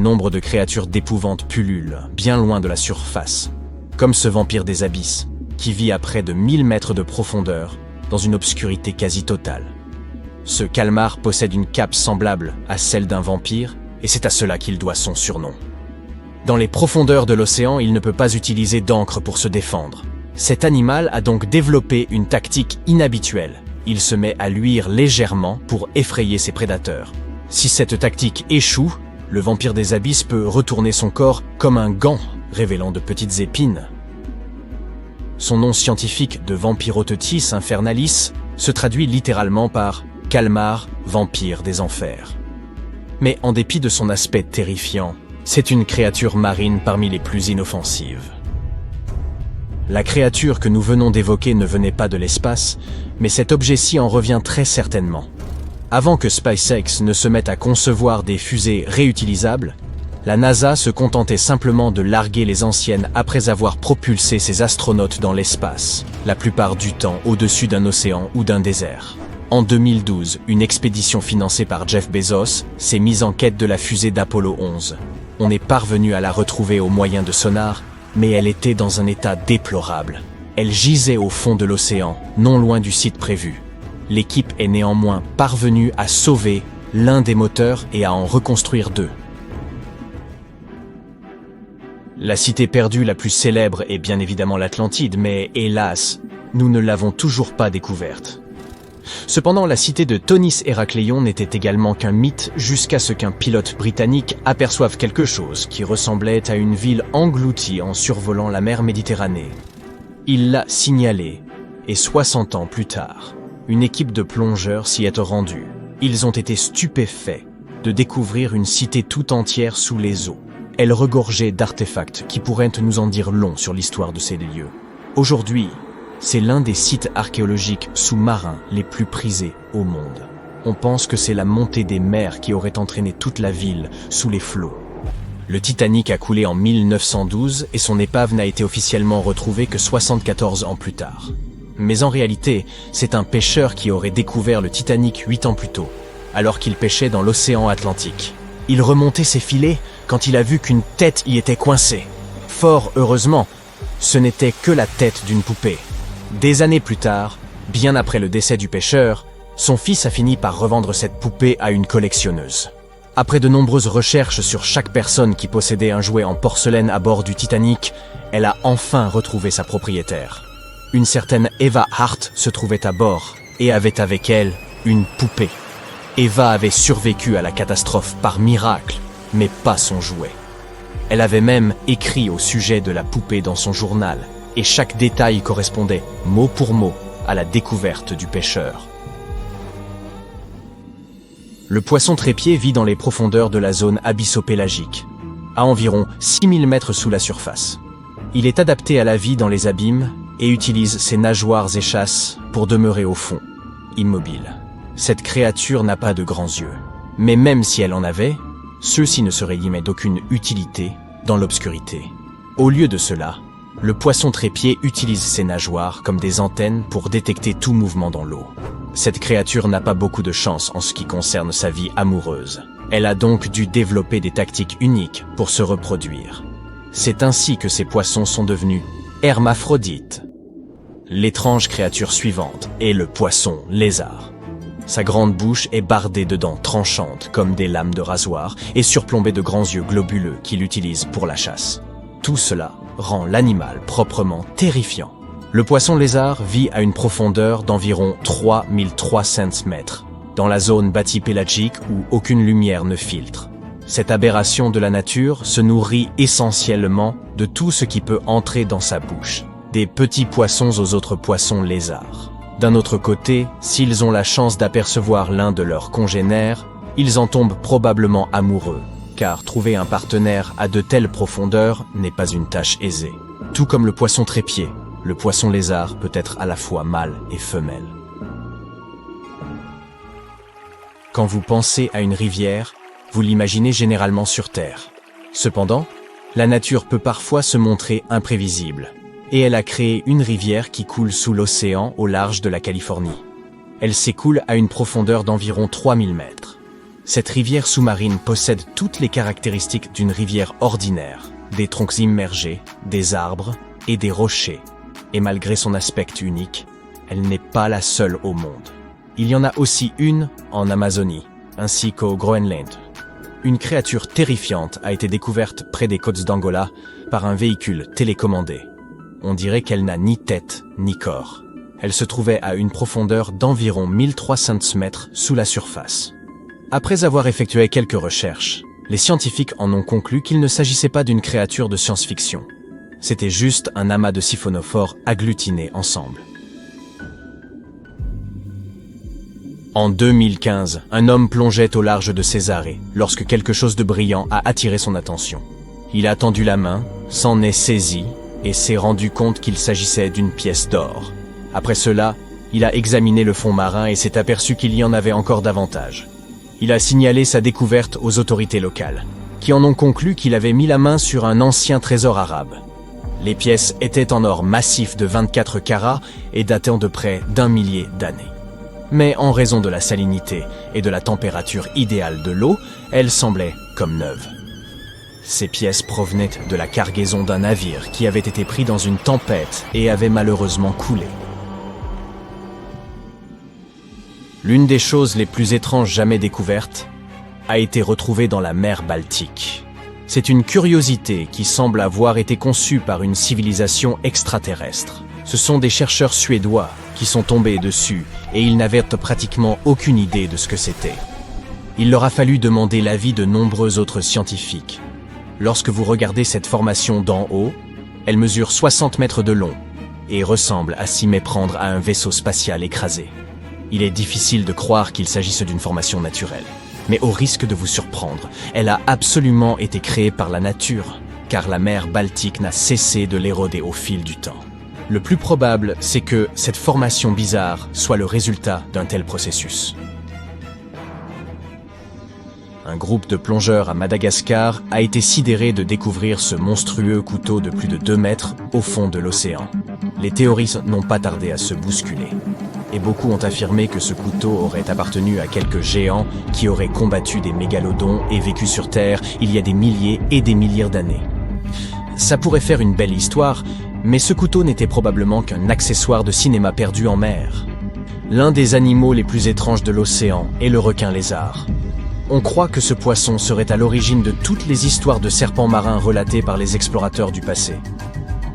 Nombre de créatures d'épouvantes pullulent, bien loin de la surface, comme ce vampire des abysses, qui vit à près de 1000 mètres de profondeur, dans une obscurité quasi totale. Ce calmar possède une cape semblable à celle d'un vampire, et c'est à cela qu'il doit son surnom. Dans les profondeurs de l'océan, il ne peut pas utiliser d'encre pour se défendre. Cet animal a donc développé une tactique inhabituelle. Il se met à luire légèrement pour effrayer ses prédateurs. Si cette tactique échoue, le vampire des abysses peut retourner son corps comme un gant, révélant de petites épines. Son nom scientifique de Vampirotetis infernalis se traduit littéralement par « calmar, vampire des enfers ». Mais en dépit de son aspect terrifiant, c'est une créature marine parmi les plus inoffensives. La créature que nous venons d'évoquer ne venait pas de l'espace, mais cet objet-ci en revient très certainement. Avant que SpaceX ne se mette à concevoir des fusées réutilisables, la NASA se contentait simplement de larguer les anciennes après avoir propulsé ses astronautes dans l'espace, la plupart du temps au-dessus d'un océan ou d'un désert. En 2012, une expédition financée par Jeff Bezos s'est mise en quête de la fusée d'Apollo 11. On est parvenu à la retrouver au moyen de sonar, mais elle était dans un état déplorable. Elle gisait au fond de l'océan, non loin du site prévu. L'équipe est néanmoins parvenue à sauver l'un des moteurs et à en reconstruire deux. La cité perdue la plus célèbre est bien évidemment l'Atlantide, mais hélas, nous ne l'avons toujours pas découverte. Cependant, la cité de Thonis Héracléon n'était également qu'un mythe jusqu'à ce qu'un pilote britannique aperçoive quelque chose qui ressemblait à une ville engloutie en survolant la mer Méditerranée. Il l'a signalé, et 60 ans plus tard, une équipe de plongeurs s'y est rendue. Ils ont été stupéfaits de découvrir une cité tout entière sous les eaux. Elle regorgeait d'artefacts qui pourraient nous en dire long sur l'histoire de ces lieux. Aujourd'hui, c'est l'un des sites archéologiques sous-marins les plus prisés au monde. On pense que c'est la montée des mers qui aurait entraîné toute la ville sous les flots. Le Titanic a coulé en 1912 et son épave n'a été officiellement retrouvée que 74 ans plus tard. Mais en réalité, c'est un pêcheur qui aurait découvert le Titanic 8 ans plus tôt, alors qu'il pêchait dans l'océan Atlantique. Il remontait ses filets quand il a vu qu'une tête y était coincée. Fort heureusement, ce n'était que la tête d'une poupée. Des années plus tard, bien après le décès du pêcheur, son fils a fini par revendre cette poupée à une collectionneuse. Après de nombreuses recherches sur chaque personne qui possédait un jouet en porcelaine à bord du Titanic, elle a enfin retrouvé sa propriétaire. Une certaine Eva Hart se trouvait à bord et avait avec elle une poupée. Eva avait survécu à la catastrophe par miracle, mais pas son jouet. Elle avait même écrit au sujet de la poupée dans son journal, et chaque détail correspondait, mot pour mot, à la découverte du pêcheur. Le poisson trépied vit dans les profondeurs de la zone abyssopélagique, à environ 6000 mètres sous la surface. Il est adapté à la vie dans les abîmes et utilise ses nageoires et chasses pour demeurer au fond, immobile. Cette créature n'a pas de grands yeux, mais même si elle en avait, ceux-ci ne seraient guillemets d'aucune utilité dans l'obscurité. Au lieu de cela, le poisson trépied utilise ses nageoires comme des antennes pour détecter tout mouvement dans l'eau. Cette créature n'a pas beaucoup de chance en ce qui concerne sa vie amoureuse. Elle a donc dû développer des tactiques uniques pour se reproduire. C'est ainsi que ces poissons sont devenus hermaphrodites. L'étrange créature suivante est le poisson lézard. Sa grande bouche est bardée de dents tranchantes comme des lames de rasoir et surplombée de grands yeux globuleux qu'il utilise pour la chasse. Tout cela rend l'animal proprement terrifiant. Le poisson lézard vit à une profondeur d'environ 3300 mètres, dans la zone bathypélagique où aucune lumière ne filtre. Cette aberration de la nature se nourrit essentiellement de tout ce qui peut entrer dans sa bouche, des petits poissons aux autres poissons lézards. D'un autre côté, s'ils ont la chance d'apercevoir l'un de leurs congénères, ils en tombent probablement amoureux, car trouver un partenaire à de telles profondeurs n'est pas une tâche aisée. Tout comme le poisson trépied, le poisson lézard peut être à la fois mâle et femelle. Quand vous pensez à une rivière, vous l'imaginez généralement sur Terre. Cependant, la nature peut parfois se montrer imprévisible, et elle a créé une rivière qui coule sous l'océan au large de la Californie. Elle s'écoule à une profondeur d'environ 3000 mètres. Cette rivière sous-marine possède toutes les caractéristiques d'une rivière ordinaire, des troncs immergés, des arbres et des rochers. Et malgré son aspect unique, elle n'est pas la seule au monde. Il y en a aussi une en Amazonie, ainsi qu'au Groenland. Une créature terrifiante a été découverte près des côtes d'Angola par un véhicule télécommandé. On dirait qu'elle n'a ni tête ni corps. Elle se trouvait à une profondeur d'environ 1300 mètres sous la surface. Après avoir effectué quelques recherches, les scientifiques en ont conclu qu'il ne s'agissait pas d'une créature de science-fiction. C'était juste un amas de siphonophores agglutinés ensemble. En 2015, un homme plongeait au large de Cesare lorsque quelque chose de brillant a attiré son attention. Il a tendu la main, s'en est saisi et s'est rendu compte qu'il s'agissait d'une pièce d'or. Après cela, il a examiné le fond marin et s'est aperçu qu'il y en avait encore davantage. Il a signalé sa découverte aux autorités locales, qui en ont conclu qu'il avait mis la main sur un ancien trésor arabe. Les pièces étaient en or massif de 24 carats et datant de près d'1 millier d'années. Mais en raison de la salinité et de la température idéale de l'eau, elles semblaient comme neuves. Ces pièces provenaient de la cargaison d'un navire qui avait été pris dans une tempête et avait malheureusement coulé. L'une des choses les plus étranges jamais découvertes a été retrouvée dans la mer Baltique. C'est une curiosité qui semble avoir été conçue par une civilisation extraterrestre. Ce sont des chercheurs suédois qui sont tombés dessus et ils n'avaient pratiquement aucune idée de ce que c'était. Il leur a fallu demander l'avis de nombreux autres scientifiques. Lorsque vous regardez cette formation d'en haut, elle mesure 60 mètres de long et ressemble à s'y méprendre à un vaisseau spatial écrasé. Il est difficile de croire qu'il s'agisse d'une formation naturelle. Mais au risque de vous surprendre, elle a absolument été créée par la nature, car la mer Baltique n'a cessé de l'éroder au fil du temps. Le plus probable, c'est que cette formation bizarre soit le résultat d'un tel processus. Un groupe de plongeurs à Madagascar a été sidéré de découvrir ce monstrueux couteau de plus de 2 mètres au fond de l'océan. Les théories n'ont pas tardé à se bousculer. Et beaucoup ont affirmé que ce couteau aurait appartenu à quelques géants qui auraient combattu des mégalodons et vécu sur Terre il y a des milliers et des milliers d'années. Ça pourrait faire une belle histoire, mais ce couteau n'était probablement qu'un accessoire de cinéma perdu en mer. L'un des animaux les plus étranges de l'océan est le requin lézard. On croit que ce poisson serait à l'origine de toutes les histoires de serpents marins relatées par les explorateurs du passé.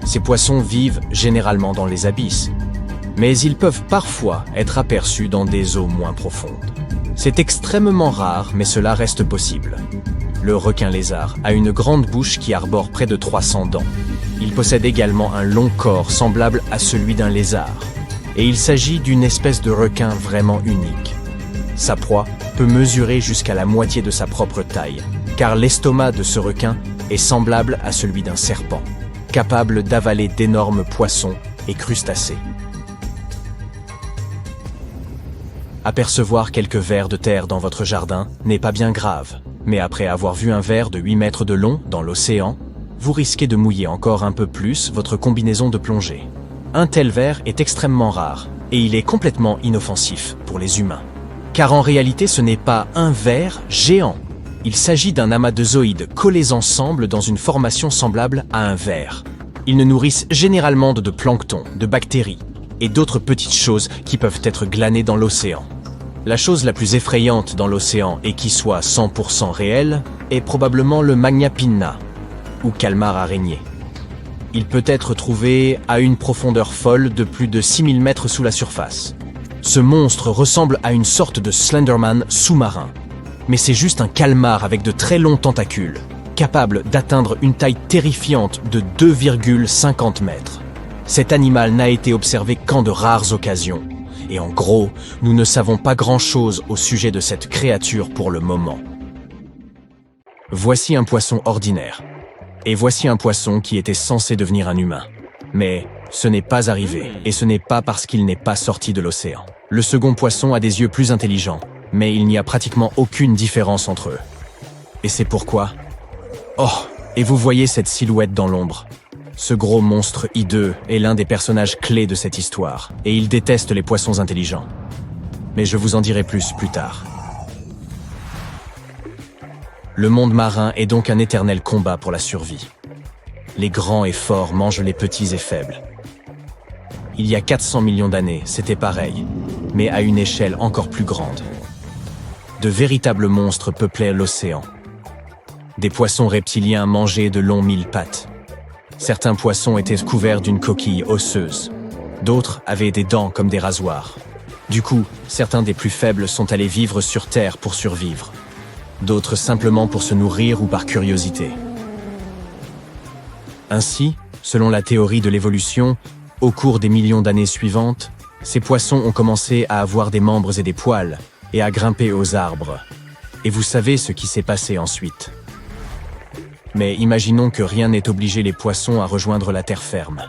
Ces poissons vivent généralement dans les abysses, mais ils peuvent parfois être aperçus dans des eaux moins profondes. C'est extrêmement rare, mais cela reste possible. Le requin lézard a une grande bouche qui arbore près de 300 dents. Il possède également un long corps semblable à celui d'un lézard. Et il s'agit d'une espèce de requin vraiment unique. Sa proie peut mesurer jusqu'à la moitié de sa propre taille, car l'estomac de ce requin est semblable à celui d'un serpent, capable d'avaler d'énormes poissons et crustacés. Apercevoir quelques vers de terre dans votre jardin n'est pas bien grave, mais après avoir vu un ver de 8 mètres de long dans l'océan, vous risquez de mouiller encore un peu plus votre combinaison de plongée. Un tel ver est extrêmement rare, et il est complètement inoffensif pour les humains. Car en réalité ce n'est pas un ver géant. Il s'agit d'un amas de zooïdes collés ensemble dans une formation semblable à un ver. Ils ne nourrissent généralement de plancton, de bactéries, et d'autres petites choses qui peuvent être glanées dans l'océan. La chose la plus effrayante dans l'océan et qui soit 100% réelle est probablement le Magna Pinna, ou calmar araignée. Il peut être trouvé à une profondeur folle de plus de 6000 mètres sous la surface. Ce monstre ressemble à une sorte de Slenderman sous-marin, mais c'est juste un calmar avec de très longs tentacules, capable d'atteindre une taille terrifiante de 2,50 mètres. Cet animal n'a été observé qu'en de rares occasions. Et en gros, nous ne savons pas grand-chose au sujet de cette créature pour le moment. Voici un poisson ordinaire. Et voici un poisson qui était censé devenir un humain. Mais ce n'est pas arrivé, et ce n'est pas parce qu'il n'est pas sorti de l'océan. Le second poisson a des yeux plus intelligents, mais il n'y a pratiquement aucune différence entre eux. Et c'est pourquoi... Oh, et vous voyez cette silhouette dans l'ombre. Ce gros monstre hideux est l'un des personnages clés de cette histoire, et il déteste les poissons intelligents. Mais je vous en dirai plus tard. Le monde marin est donc un éternel combat pour la survie. Les grands et forts mangent les petits et faibles. Il y a 400 millions d'années, c'était pareil, mais à une échelle encore plus grande. De véritables monstres peuplaient l'océan. Des poissons reptiliens mangeaient de longs 1000 pattes. Certains poissons étaient couverts d'une coquille osseuse. D'autres avaient des dents comme des rasoirs. Du coup, certains des plus faibles sont allés vivre sur Terre pour survivre. D'autres simplement pour se nourrir ou par curiosité. Ainsi, selon la théorie de l'évolution, au cours des millions d'années suivantes, ces poissons ont commencé à avoir des membres et des poils, et à grimper aux arbres. Et vous savez ce qui s'est passé ensuite. Mais imaginons que rien n'ait obligé les poissons à rejoindre la terre ferme.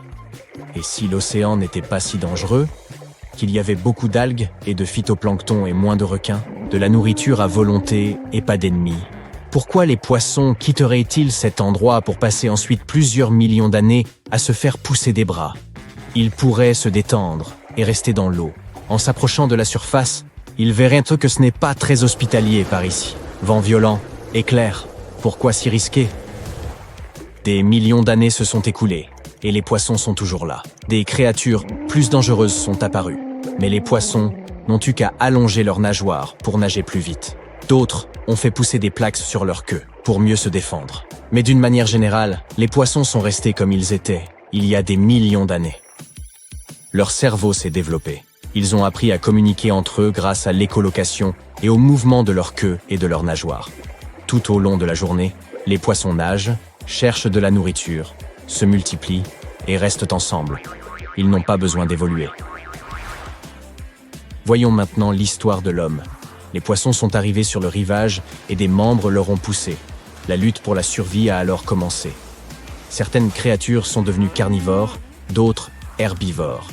Et si l'océan n'était pas si dangereux, qu'il y avait beaucoup d'algues et de phytoplancton et moins de requins, de la nourriture à volonté et pas d'ennemis, pourquoi les poissons quitteraient-ils cet endroit pour passer ensuite plusieurs millions d'années à se faire pousser des bras? Ils pourraient se détendre et rester dans l'eau. En s'approchant de la surface, ils verraient que ce n'est pas très hospitalier par ici. Vent violent, éclairs, pourquoi s'y risquer? Des millions d'années se sont écoulées, et les poissons sont toujours là. Des créatures plus dangereuses sont apparues, mais les poissons n'ont eu qu'à allonger leurs nageoires pour nager plus vite. D'autres ont fait pousser des plaques sur leur queue pour mieux se défendre. Mais d'une manière générale, les poissons sont restés comme ils étaient, il y a des millions d'années. Leur cerveau s'est développé. Ils ont appris à communiquer entre eux grâce à l'écholocation et au mouvement de leur queue et de leurs nageoires. Tout au long de la journée, les poissons nagent, cherchent de la nourriture, se multiplient et restent ensemble. Ils n'ont pas besoin d'évoluer. Voyons maintenant l'histoire de l'homme. Les poissons sont arrivés sur le rivage et des membres leur ont poussé. La lutte pour la survie a alors commencé. Certaines créatures sont devenues carnivores, d'autres herbivores.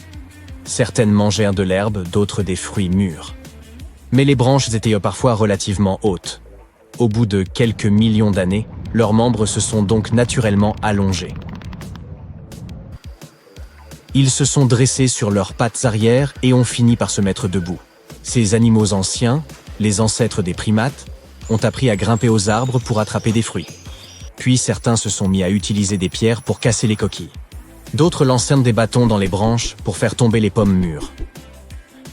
Certaines mangèrent de l'herbe, d'autres des fruits mûrs. Mais les branches étaient parfois relativement hautes. Au bout de quelques millions d'années, leurs membres se sont donc naturellement allongés. Ils se sont dressés sur leurs pattes arrière et ont fini par se mettre debout. Ces animaux anciens, les ancêtres des primates, ont appris à grimper aux arbres pour attraper des fruits. Puis certains se sont mis à utiliser des pierres pour casser les coquilles. D'autres lancèrent des bâtons dans les branches pour faire tomber les pommes mûres.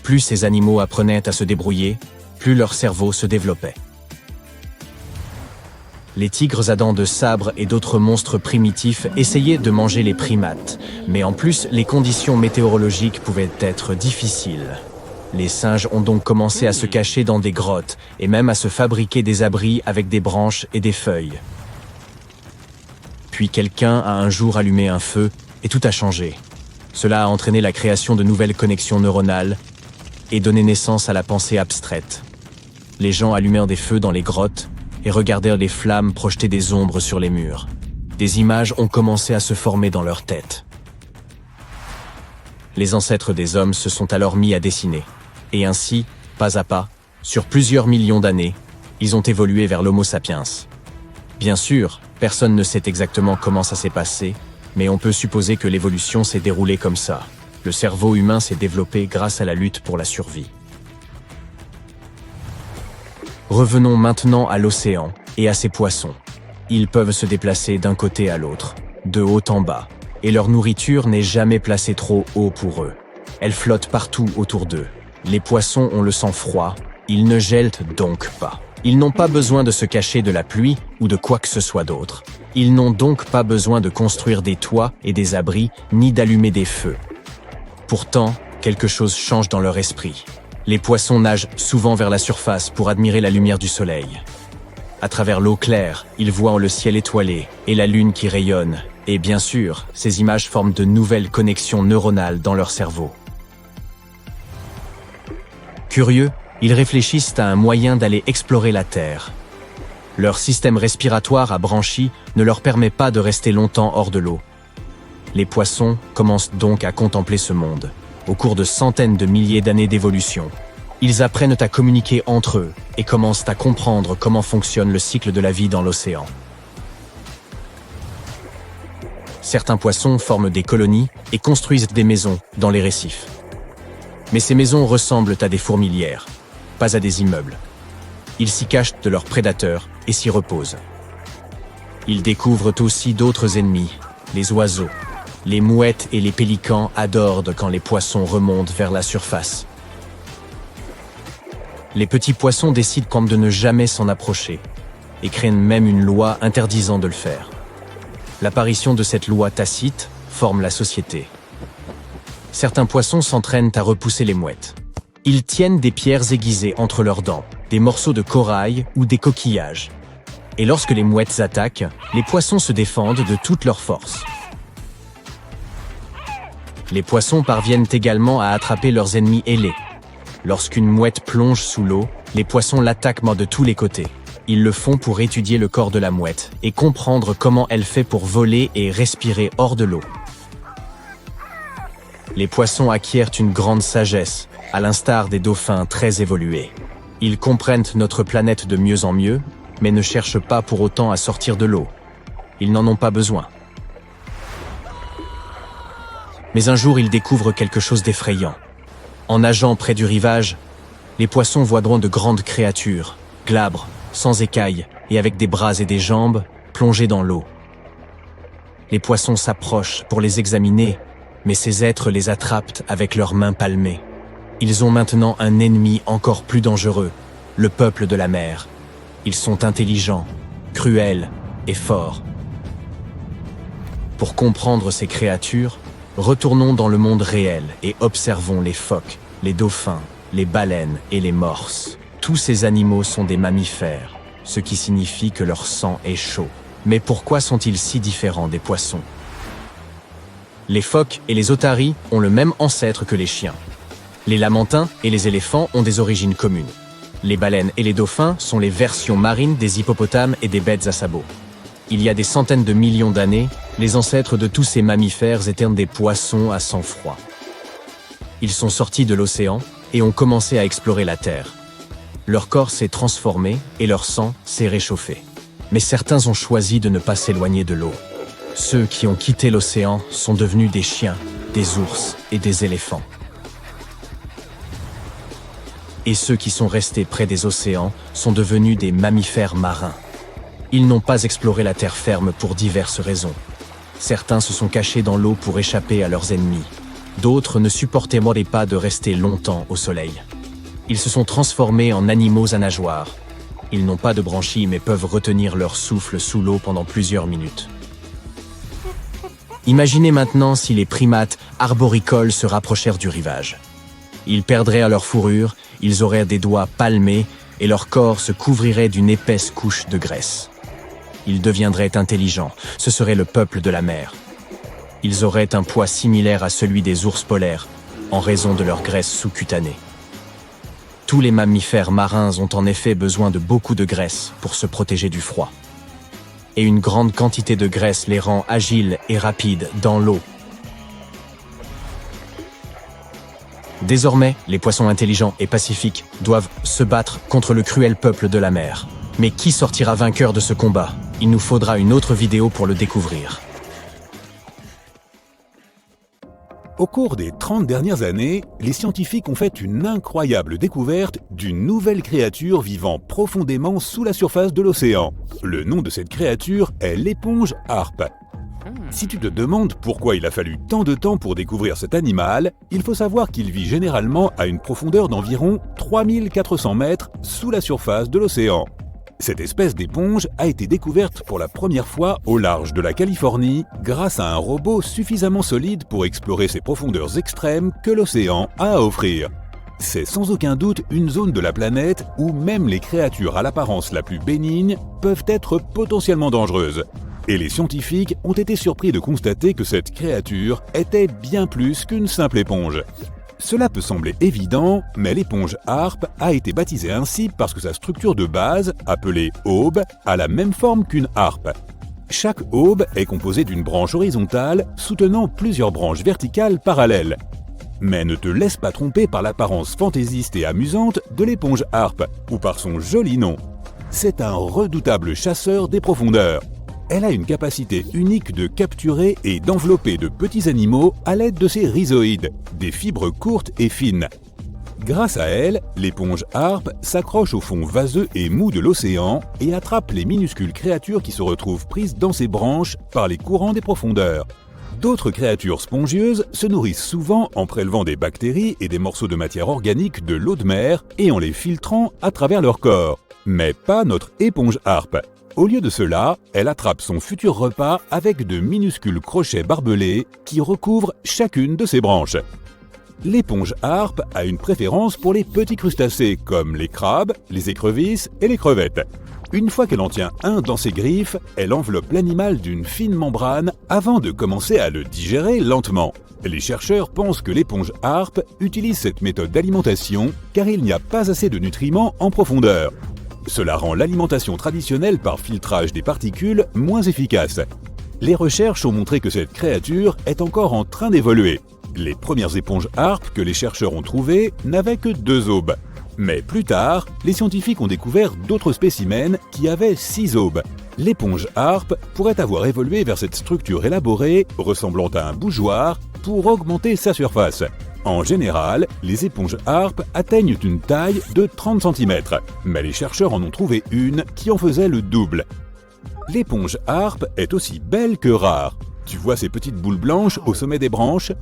Plus ces animaux apprenaient à se débrouiller, plus leur cerveau se développait. Les tigres à dents de sabre et d'autres monstres primitifs essayaient de manger les primates, mais en plus, les conditions météorologiques pouvaient être difficiles. Les singes ont donc commencé à se cacher dans des grottes et même à se fabriquer des abris avec des branches et des feuilles. Puis quelqu'un a un jour allumé un feu et tout a changé. Cela a entraîné la création de nouvelles connexions neuronales et donné naissance à la pensée abstraite. Les gens allumèrent des feux dans les grottes et regardèrent les flammes projeter des ombres sur les murs. Des images ont commencé à se former dans leur tête. Les ancêtres des hommes se sont alors mis à dessiner. Et ainsi, pas à pas, sur plusieurs millions d'années, ils ont évolué vers l'Homo sapiens. Bien sûr, personne ne sait exactement comment ça s'est passé, mais on peut supposer que l'évolution s'est déroulée comme ça. Le cerveau humain s'est développé grâce à la lutte pour la survie. Revenons maintenant à l'océan et à ses poissons. Ils peuvent se déplacer d'un côté à l'autre, de haut en bas, et leur nourriture n'est jamais placée trop haut pour eux. Elle flotte partout autour d'eux. Les poissons ont le sang froid, ils ne gèlent donc pas. Ils n'ont pas besoin de se cacher de la pluie ou de quoi que ce soit d'autre. Ils n'ont donc pas besoin de construire des toits et des abris, ni d'allumer des feux. Pourtant, quelque chose change dans leur esprit. Les poissons nagent souvent vers la surface pour admirer la lumière du soleil. À travers l'eau claire, ils voient le ciel étoilé et la lune qui rayonne. Et bien sûr, ces images forment de nouvelles connexions neuronales dans leur cerveau. Curieux, ils réfléchissent à un moyen d'aller explorer la Terre. Leur système respiratoire à branchies ne leur permet pas de rester longtemps hors de l'eau. Les poissons commencent donc à contempler ce monde. Au cours de centaines de milliers d'années d'évolution, ils apprennent à communiquer entre eux et commencent à comprendre comment fonctionne le cycle de la vie dans l'océan. Certains poissons forment des colonies et construisent des maisons dans les récifs. Mais ces maisons ressemblent à des fourmilières, pas à des immeubles. Ils s'y cachent de leurs prédateurs et s'y reposent. Ils découvrent aussi d'autres ennemis, les oiseaux. Les mouettes et les pélicans adorent quand les poissons remontent vers la surface. Les petits poissons décident de ne jamais s'en approcher et créent même une loi interdisant de le faire. L'apparition de cette loi tacite forme la société. Certains poissons s'entraînent à repousser les mouettes. Ils tiennent des pierres aiguisées entre leurs dents, des morceaux de corail ou des coquillages. Et lorsque les mouettes attaquent, les poissons se défendent de toute leur force. Les poissons parviennent également à attraper leurs ennemis ailés. Lorsqu'une mouette plonge sous l'eau, les poissons l'attaquent de tous les côtés. Ils le font pour étudier le corps de la mouette et comprendre comment elle fait pour voler et respirer hors de l'eau. Les poissons acquièrent une grande sagesse, à l'instar des dauphins très évolués. Ils comprennent notre planète de mieux en mieux, mais ne cherchent pas pour autant à sortir de l'eau. Ils n'en ont pas besoin. Mais un jour, ils découvrent quelque chose d'effrayant. En nageant près du rivage, les poissons voient de grandes créatures, glabres, sans écailles et avec des bras et des jambes, plongés dans l'eau. Les poissons s'approchent pour les examiner, mais ces êtres les attrapent avec leurs mains palmées. Ils ont maintenant un ennemi encore plus dangereux, le peuple de la mer. Ils sont intelligents, cruels et forts. Pour comprendre ces créatures, retournons dans le monde réel et observons les phoques, les dauphins, les baleines et les morses. Tous ces animaux sont des mammifères, ce qui signifie que leur sang est chaud. Mais pourquoi sont-ils si différents des poissons? Les phoques et les otaries ont le même ancêtre que les chiens. Les lamantins et les éléphants ont des origines communes. Les baleines et les dauphins sont les versions marines des hippopotames et des bêtes à sabots. Il y a des centaines de millions d'années, les ancêtres de tous ces mammifères étaient des poissons à sang froid. Ils sont sortis de l'océan et ont commencé à explorer la Terre. Leur corps s'est transformé et leur sang s'est réchauffé. Mais certains ont choisi de ne pas s'éloigner de l'eau. Ceux qui ont quitté l'océan sont devenus des chiens, des ours et des éléphants. Et ceux qui sont restés près des océans sont devenus des mammifères marins. Ils n'ont pas exploré la terre ferme pour diverses raisons. Certains se sont cachés dans l'eau pour échapper à leurs ennemis. D'autres ne supportaient pas de rester longtemps au soleil. Ils se sont transformés en animaux à nageoires. Ils n'ont pas de branchies mais peuvent retenir leur souffle sous l'eau pendant plusieurs minutes. Imaginez maintenant si les primates arboricoles se rapprochèrent du rivage. Ils perdraient à leur fourrure, ils auraient des doigts palmés et leur corps se couvrirait d'une épaisse couche de graisse. Ils deviendraient intelligents, ce serait le peuple de la mer. Ils auraient un poids similaire à celui des ours polaires, en raison de leur graisse sous-cutanée. Tous les mammifères marins ont en effet besoin de beaucoup de graisse pour se protéger du froid. Et une grande quantité de graisse les rend agiles et rapides dans l'eau. Désormais, les poissons intelligents et pacifiques doivent se battre contre le cruel peuple de la mer. Mais qui sortira vainqueur de ce combat? Il nous faudra une autre vidéo pour le découvrir. Au cours des 30 dernières années, les scientifiques ont fait une incroyable découverte d'une nouvelle créature vivant profondément sous la surface de l'océan. Le nom de cette créature est l'éponge harpe. Si tu te demandes pourquoi il a fallu tant de temps pour découvrir cet animal, il faut savoir qu'il vit généralement à une profondeur d'environ 3400 mètres sous la surface de l'océan. Cette espèce d'éponge a été découverte pour la première fois au large de la Californie grâce à un robot suffisamment solide pour explorer ces profondeurs extrêmes que l'océan a à offrir. C'est sans aucun doute une zone de la planète où même les créatures à l'apparence la plus bénigne peuvent être potentiellement dangereuses. Et les scientifiques ont été surpris de constater que cette créature était bien plus qu'une simple éponge. Cela peut sembler évident, mais l'éponge harpe a été baptisée ainsi parce que sa structure de base, appelée aube, a la même forme qu'une harpe. Chaque aube est composée d'une branche horizontale soutenant plusieurs branches verticales parallèles. Mais ne te laisse pas tromper par l'apparence fantaisiste et amusante de l'éponge harpe, ou par son joli nom. C'est un redoutable chasseur des profondeurs. Elle a une capacité unique de capturer et d'envelopper de petits animaux à l'aide de ses rhizoïdes, des fibres courtes et fines. Grâce à elle, l'éponge harpe s'accroche au fond vaseux et mou de l'océan et attrape les minuscules créatures qui se retrouvent prises dans ses branches par les courants des profondeurs. D'autres créatures spongieuses se nourrissent souvent en prélevant des bactéries et des morceaux de matière organique de l'eau de mer et en les filtrant à travers leur corps. Mais pas notre éponge harpe. Au lieu de cela, elle attrape son futur repas avec de minuscules crochets barbelés qui recouvrent chacune de ses branches. L'éponge harpe a une préférence pour les petits crustacés comme les crabes, les écrevisses et les crevettes. Une fois qu'elle en tient un dans ses griffes, elle enveloppe l'animal d'une fine membrane avant de commencer à le digérer lentement. Les chercheurs pensent que l'éponge harpe utilise cette méthode d'alimentation car il n'y a pas assez de nutriments en profondeur. Cela rend l'alimentation traditionnelle par filtrage des particules moins efficace. Les recherches ont montré que cette créature est encore en train d'évoluer. Les premières éponges harpes que les chercheurs ont trouvées n'avaient que 2 aubes. Mais plus tard, les scientifiques ont découvert d'autres spécimens qui avaient 6 aubes. L'éponge harpe pourrait avoir évolué vers cette structure élaborée, ressemblant à un bougeoir, pour augmenter sa surface. En général, les éponges harpes atteignent une taille de 30 cm, mais les chercheurs en ont trouvé une qui en faisait le double. L'éponge harpe est aussi belle que rare. Tu vois ces petites boules blanches au sommet des branches ?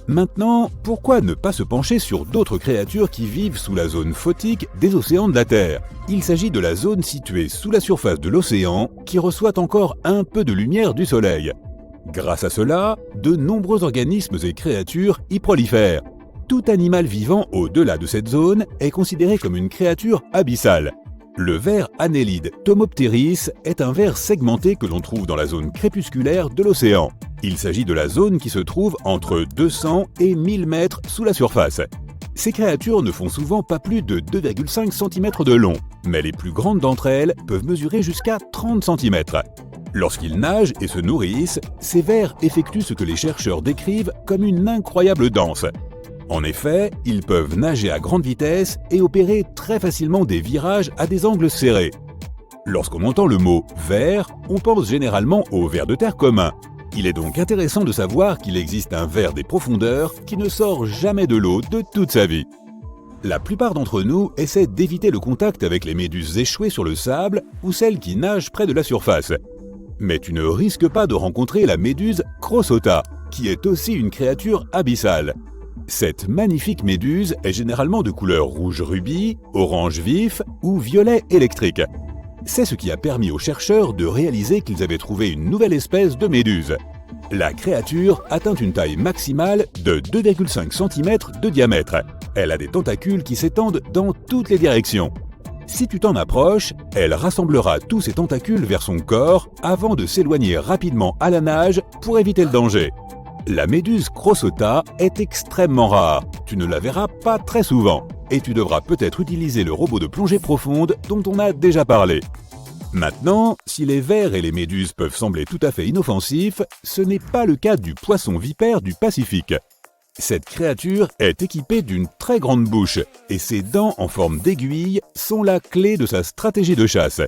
Maintenant, pourquoi ne pas se pencher sur d'autres créatures qui vivent sous la zone photique des océans de la Terre ? Il s'agit de la zone située sous la surface de l'océan qui reçoit encore un peu de lumière du soleil. Grâce à cela, de nombreux organismes et créatures y prolifèrent. Tout animal vivant au-delà de cette zone est considéré comme une créature abyssale. Le ver Annelide Tomopteris est un ver segmenté que l'on trouve dans la zone crépusculaire de l'océan. Il s'agit de la zone qui se trouve entre 200 et 1000 mètres sous la surface. Ces créatures ne font souvent pas plus de 2,5 cm de long, mais les plus grandes d'entre elles peuvent mesurer jusqu'à 30 cm. Lorsqu'ils nagent et se nourrissent, ces vers effectuent ce que les chercheurs décrivent comme une incroyable danse. En effet, ils peuvent nager à grande vitesse et opérer très facilement des virages à des angles serrés. Lorsqu'on entend le mot « ver », on pense généralement au ver de terre commun. Il est donc intéressant de savoir qu'il existe un ver des profondeurs qui ne sort jamais de l'eau de toute sa vie. La plupart d'entre nous essaient d'éviter le contact avec les méduses échouées sur le sable ou celles qui nagent près de la surface. Mais tu ne risques pas de rencontrer la méduse Crossota, qui est aussi une créature abyssale. Cette magnifique méduse est généralement de couleur rouge rubis, orange vif ou violet électrique. C'est ce qui a permis aux chercheurs de réaliser qu'ils avaient trouvé une nouvelle espèce de méduse. La créature atteint une taille maximale de 2,5 cm de diamètre. Elle a des tentacules qui s'étendent dans toutes les directions. Si tu t'en approches, elle rassemblera tous ses tentacules vers son corps avant de s'éloigner rapidement à la nage pour éviter le danger. La méduse Crossota est extrêmement rare, tu ne la verras pas très souvent, et tu devras peut-être utiliser le robot de plongée profonde dont on a déjà parlé. Maintenant, si les vers et les méduses peuvent sembler tout à fait inoffensifs, ce n'est pas le cas du poisson vipère du Pacifique. Cette créature est équipée d'une très grande bouche, et ses dents en forme d'aiguille sont la clé de sa stratégie de chasse.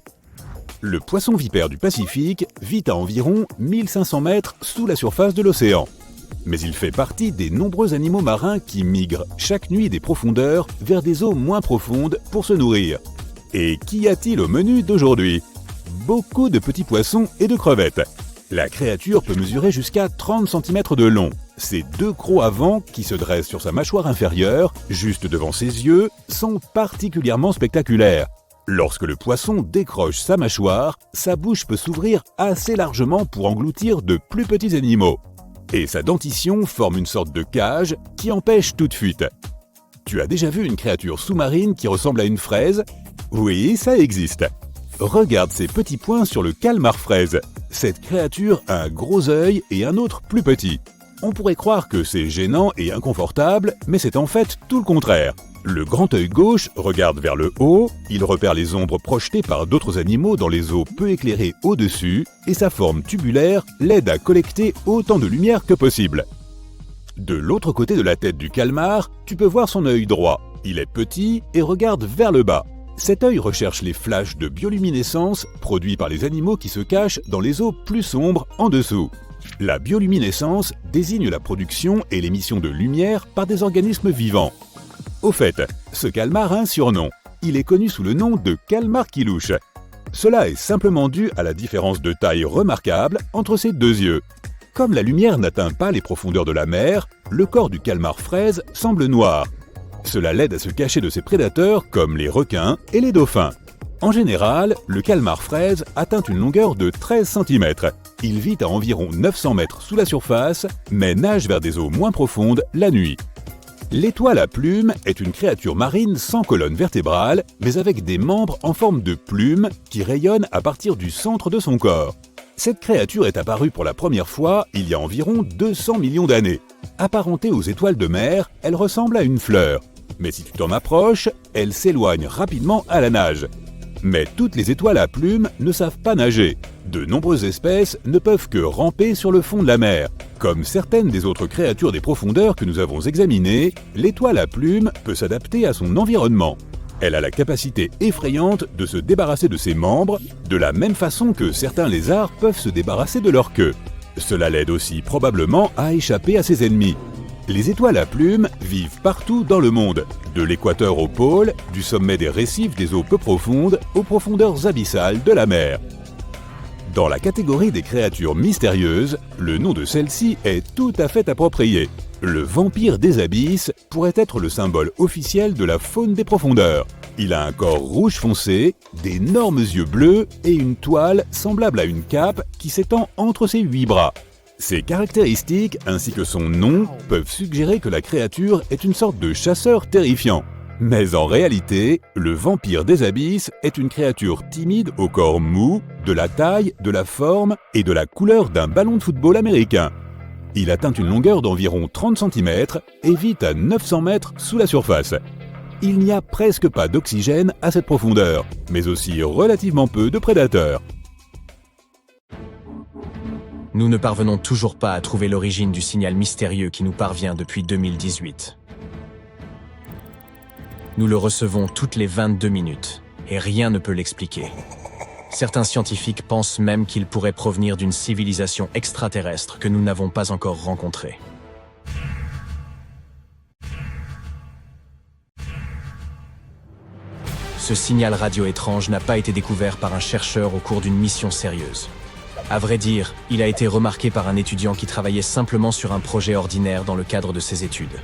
Le poisson vipère du Pacifique vit à environ 1500 mètres sous la surface de l'océan. Mais il fait partie des nombreux animaux marins qui migrent chaque nuit des profondeurs vers des eaux moins profondes pour se nourrir. Et qu'y a-t-il au menu d'aujourd'hui ? Beaucoup de petits poissons et de crevettes. La créature peut mesurer jusqu'à 30 cm de long. Ses 2 crocs avant, qui se dressent sur sa mâchoire inférieure, juste devant ses yeux, sont particulièrement spectaculaires. Lorsque le poisson décroche sa mâchoire, sa bouche peut s'ouvrir assez largement pour engloutir de plus petits animaux. Et sa dentition forme une sorte de cage qui empêche toute fuite. Tu as déjà vu une créature sous-marine qui ressemble à une fraise ? Oui, ça existe. Regarde ces petits points sur le calmar fraise. Cette créature a un gros œil et un autre plus petit. On pourrait croire que c'est gênant et inconfortable, mais c'est en fait tout le contraire. Le grand œil gauche regarde vers le haut, il repère les ombres projetées par d'autres animaux dans les eaux peu éclairées au-dessus, et sa forme tubulaire l'aide à collecter autant de lumière que possible. De l'autre côté de la tête du calmar, tu peux voir son œil droit. Il est petit et regarde vers le bas. Cet œil recherche les flashs de bioluminescence produits par les animaux qui se cachent dans les eaux plus sombres en dessous. La bioluminescence désigne la production et l'émission de lumière par des organismes vivants. Au fait, ce calmar a un surnom. Il est connu sous le nom de calmar qui louche. Cela est simplement dû à la différence de taille remarquable entre ses deux yeux. Comme la lumière n'atteint pas les profondeurs de la mer, le corps du calmar fraise semble noir. Cela l'aide à se cacher de ses prédateurs comme les requins et les dauphins. En général, le calmar fraise atteint une longueur de 13 cm. Il vit à environ 900 mètres sous la surface, mais nage vers des eaux moins profondes la nuit. L'étoile à plumes est une créature marine sans colonne vertébrale, mais avec des membres en forme de plumes qui rayonnent à partir du centre de son corps. Cette créature est apparue pour la première fois il y a environ 200 millions d'années. Apparentée aux étoiles de mer, elle ressemble à une fleur. Mais si tu t'en approches, elle s'éloigne rapidement à la nage. Mais toutes les étoiles à plumes ne savent pas nager. De nombreuses espèces ne peuvent que ramper sur le fond de la mer. Comme certaines des autres créatures des profondeurs que nous avons examinées, l'étoile à plumes peut s'adapter à son environnement. Elle a la capacité effrayante de se débarrasser de ses membres, de la même façon que certains lézards peuvent se débarrasser de leur queue. Cela l'aide aussi probablement à échapper à ses ennemis. Les étoiles à plumes vivent partout dans le monde, de l'équateur au pôle, du sommet des récifs des eaux peu profondes aux profondeurs abyssales de la mer. Dans la catégorie des créatures mystérieuses, le nom de celle-ci est tout à fait approprié. Le vampire des abysses pourrait être le symbole officiel de la faune des profondeurs. Il a un corps rouge foncé, d'énormes yeux bleus et une toile semblable à une cape qui s'étend entre ses 8 bras. Ses caractéristiques ainsi que son nom peuvent suggérer que la créature est une sorte de chasseur terrifiant. Mais en réalité, le vampire des abysses est une créature timide au corps mou, de la taille, de la forme et de la couleur d'un ballon de football américain. Il atteint une longueur d'environ 30 cm et vit à 900 mètres sous la surface. Il n'y a presque pas d'oxygène à cette profondeur, mais aussi relativement peu de prédateurs. Nous ne parvenons toujours pas à trouver l'origine du signal mystérieux qui nous parvient depuis 2018. Nous le recevons toutes les 22 minutes, et rien ne peut l'expliquer. Certains scientifiques pensent même qu'il pourrait provenir d'une civilisation extraterrestre que nous n'avons pas encore rencontrée. Ce signal radio étrange n'a pas été découvert par un chercheur au cours d'une mission sérieuse. À vrai dire, il a été remarqué par un étudiant qui travaillait simplement sur un projet ordinaire dans le cadre de ses études.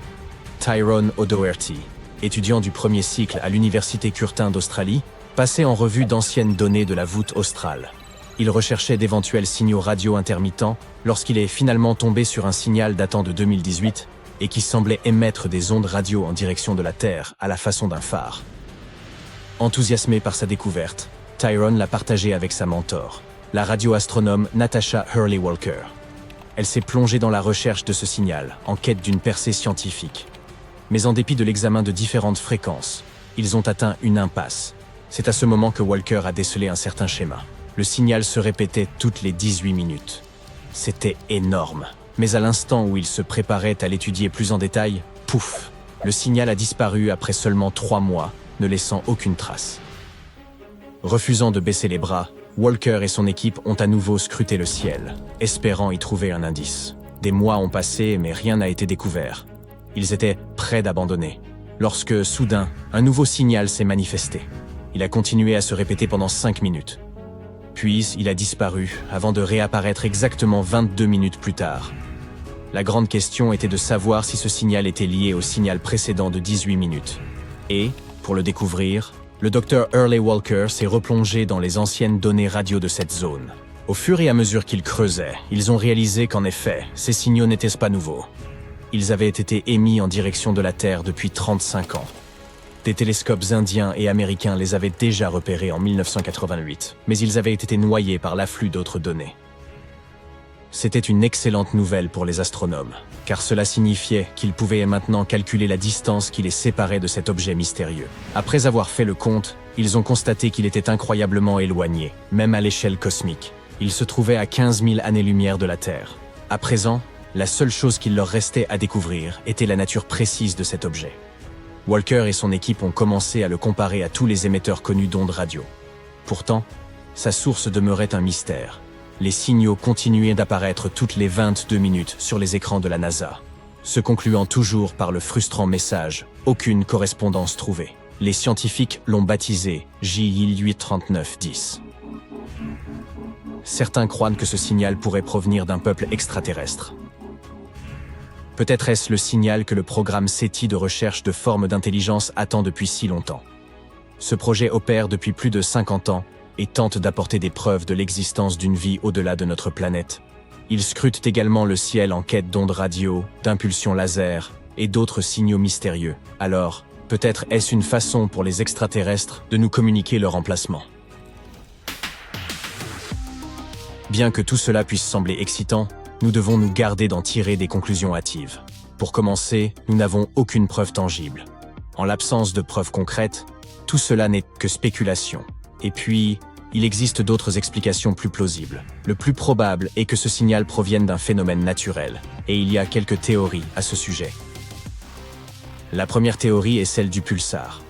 Tyrone O'Doherty, étudiant du premier cycle à l'Université Curtin d'Australie, passait en revue d'anciennes données de la voûte australe. Il recherchait d'éventuels signaux radio intermittents lorsqu'il est finalement tombé sur un signal datant de 2018 et qui semblait émettre des ondes radio en direction de la Terre à la façon d'un phare. Enthousiasmé par sa découverte, Tyrone l'a partagé avec sa mentor, la radioastronome Natasha Hurley-Walker. Elle s'est plongée dans la recherche de ce signal, en quête d'une percée scientifique. Mais en dépit de l'examen de différentes fréquences, ils ont atteint une impasse. C'est à ce moment que Walker a décelé un certain schéma. Le signal se répétait toutes les 18 minutes. C'était énorme. Mais à l'instant où il se préparait à l'étudier plus en détail, pouf, le signal a disparu après seulement 3 mois, ne laissant aucune trace. Refusant de baisser les bras, Walker et son équipe ont à nouveau scruté le ciel, espérant y trouver un indice. Des mois ont passé, mais rien n'a été découvert. Ils étaient près d'abandonner, lorsque, soudain, un nouveau signal s'est manifesté. Il a continué à se répéter pendant 5 minutes. Puis, il a disparu, avant de réapparaître exactement 22 minutes plus tard. La grande question était de savoir si ce signal était lié au signal précédent de 18 minutes. Et, pour le découvrir, le Dr Hurley-Walker s'est replongé dans les anciennes données radio de cette zone. Au fur et à mesure qu'ils creusaient, ils ont réalisé qu'en effet, ces signaux n'étaient pas nouveaux. Ils avaient été émis en direction de la Terre depuis 35 ans. Des télescopes indiens et américains les avaient déjà repérés en 1988, mais ils avaient été noyés par l'afflux d'autres données. C'était une excellente nouvelle pour les astronomes, car cela signifiait qu'ils pouvaient maintenant calculer la distance qui les séparait de cet objet mystérieux. Après avoir fait le compte, ils ont constaté qu'il était incroyablement éloigné, même à l'échelle cosmique. Il se trouvait à 15 000 années-lumière de la Terre. À présent, la seule chose qu'il leur restait à découvrir était la nature précise de cet objet. Walker et son équipe ont commencé à le comparer à tous les émetteurs connus d'ondes radio. Pourtant, sa source demeurait un mystère. Les signaux continuaient d'apparaître toutes les 22 minutes sur les écrans de la NASA, se concluant toujours par le frustrant message « aucune correspondance trouvée. Les scientifiques l'ont baptisé JI-83910. Certains croient que ce signal pourrait provenir d'un peuple extraterrestre. Peut-être est-ce le signal que le programme SETI de recherche de formes d'intelligence attend depuis si longtemps. Ce projet opère depuis plus de 50 ans et tente d'apporter des preuves de l'existence d'une vie au-delà de notre planète. Il scrute également le ciel en quête d'ondes radio, d'impulsions laser et d'autres signaux mystérieux. Alors, peut-être est-ce une façon pour les extraterrestres de nous communiquer leur emplacement. Bien que tout cela puisse sembler excitant, nous devons nous garder d'en tirer des conclusions hâtives. Pour commencer, nous n'avons aucune preuve tangible. En l'absence de preuves concrètes, tout cela n'est que spéculation. Et puis, il existe d'autres explications plus plausibles. Le plus probable est que ce signal provienne d'un phénomène naturel, et il y a quelques théories à ce sujet. La première théorie est celle du pulsar.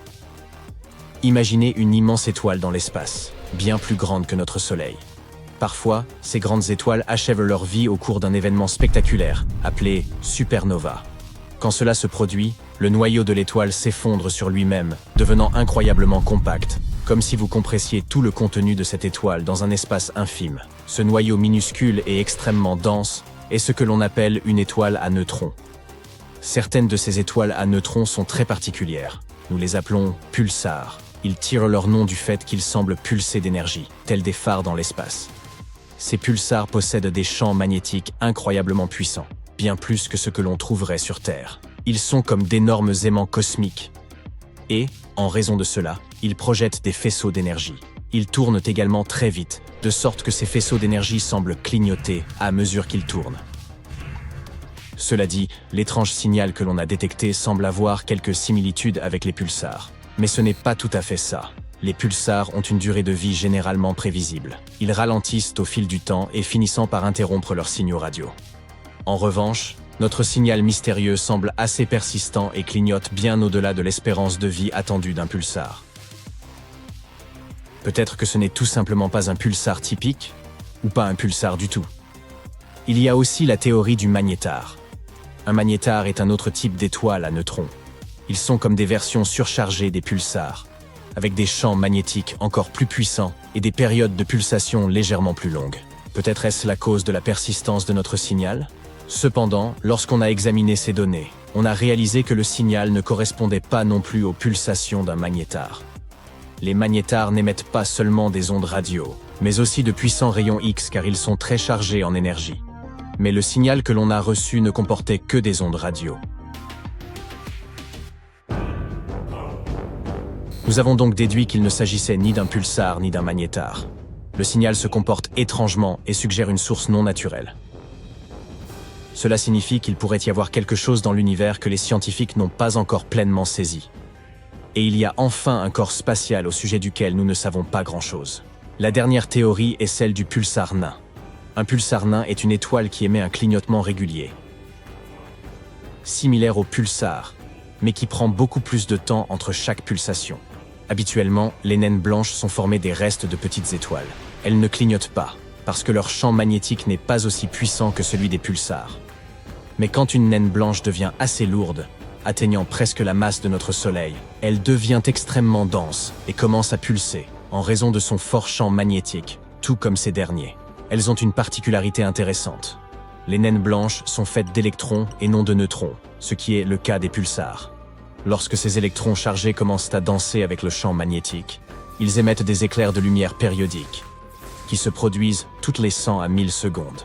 Imaginez une immense étoile dans l'espace, bien plus grande que notre Soleil. Parfois, ces grandes étoiles achèvent leur vie au cours d'un événement spectaculaire, appelé supernova. Quand cela se produit, le noyau de l'étoile s'effondre sur lui-même, devenant incroyablement compact, comme si vous compressiez tout le contenu de cette étoile dans un espace infime. Ce noyau minuscule et extrêmement dense est ce que l'on appelle une étoile à neutrons. Certaines de ces étoiles à neutrons sont très particulières. Nous les appelons pulsars. Ils tirent leur nom du fait qu'ils semblent pulser d'énergie, tels des phares dans l'espace. Ces pulsars possèdent des champs magnétiques incroyablement puissants, bien plus que ce que l'on trouverait sur Terre. Ils sont comme d'énormes aimants cosmiques. Et, en raison de cela, ils projettent des faisceaux d'énergie. Ils tournent également très vite, de sorte que ces faisceaux d'énergie semblent clignoter à mesure qu'ils tournent. Cela dit, l'étrange signal que l'on a détecté semble avoir quelques similitudes avec les pulsars. Mais ce n'est pas tout à fait ça. Les pulsars ont une durée de vie généralement prévisible. Ils ralentissent au fil du temps et finissant par interrompre leurs signaux radio. En revanche, notre signal mystérieux semble assez persistant et clignote bien au-delà de l'espérance de vie attendue d'un pulsar. Peut-être que ce n'est tout simplement pas un pulsar typique, ou pas un pulsar du tout. Il y a aussi la théorie du magnétar. Un magnétar est un autre type d'étoile à neutrons. Ils sont comme des versions surchargées des pulsars, avec des champs magnétiques encore plus puissants et des périodes de pulsation légèrement plus longues. Peut-être est-ce la cause de la persistance de notre signal ? Cependant, lorsqu'on a examiné ces données, on a réalisé que le signal ne correspondait pas non plus aux pulsations d'un magnétar. Les magnétars n'émettent pas seulement des ondes radio, mais aussi de puissants rayons X car ils sont très chargés en énergie. Mais le signal que l'on a reçu ne comportait que des ondes radio. Nous avons donc déduit qu'il ne s'agissait ni d'un pulsar ni d'un magnétar. Le signal se comporte étrangement et suggère une source non naturelle. Cela signifie qu'il pourrait y avoir quelque chose dans l'univers que les scientifiques n'ont pas encore pleinement saisi. Et il y a enfin un corps spatial au sujet duquel nous ne savons pas grand-chose. La dernière théorie est celle du pulsar nain. Un pulsar nain est une étoile qui émet un clignotement régulier, similaire au pulsar, mais qui prend beaucoup plus de temps entre chaque pulsation. Habituellement, les naines blanches sont formées des restes de petites étoiles. Elles ne clignotent pas, parce que leur champ magnétique n'est pas aussi puissant que celui des pulsars. Mais quand une naine blanche devient assez lourde, atteignant presque la masse de notre Soleil, elle devient extrêmement dense et commence à pulser, en raison de son fort champ magnétique, tout comme ces derniers. Elles ont une particularité intéressante. Les naines blanches sont faites d'électrons et non de neutrons, ce qui est le cas des pulsars. Lorsque ces électrons chargés commencent à danser avec le champ magnétique, ils émettent des éclairs de lumière périodiques, qui se produisent toutes les 100 à 1000 secondes.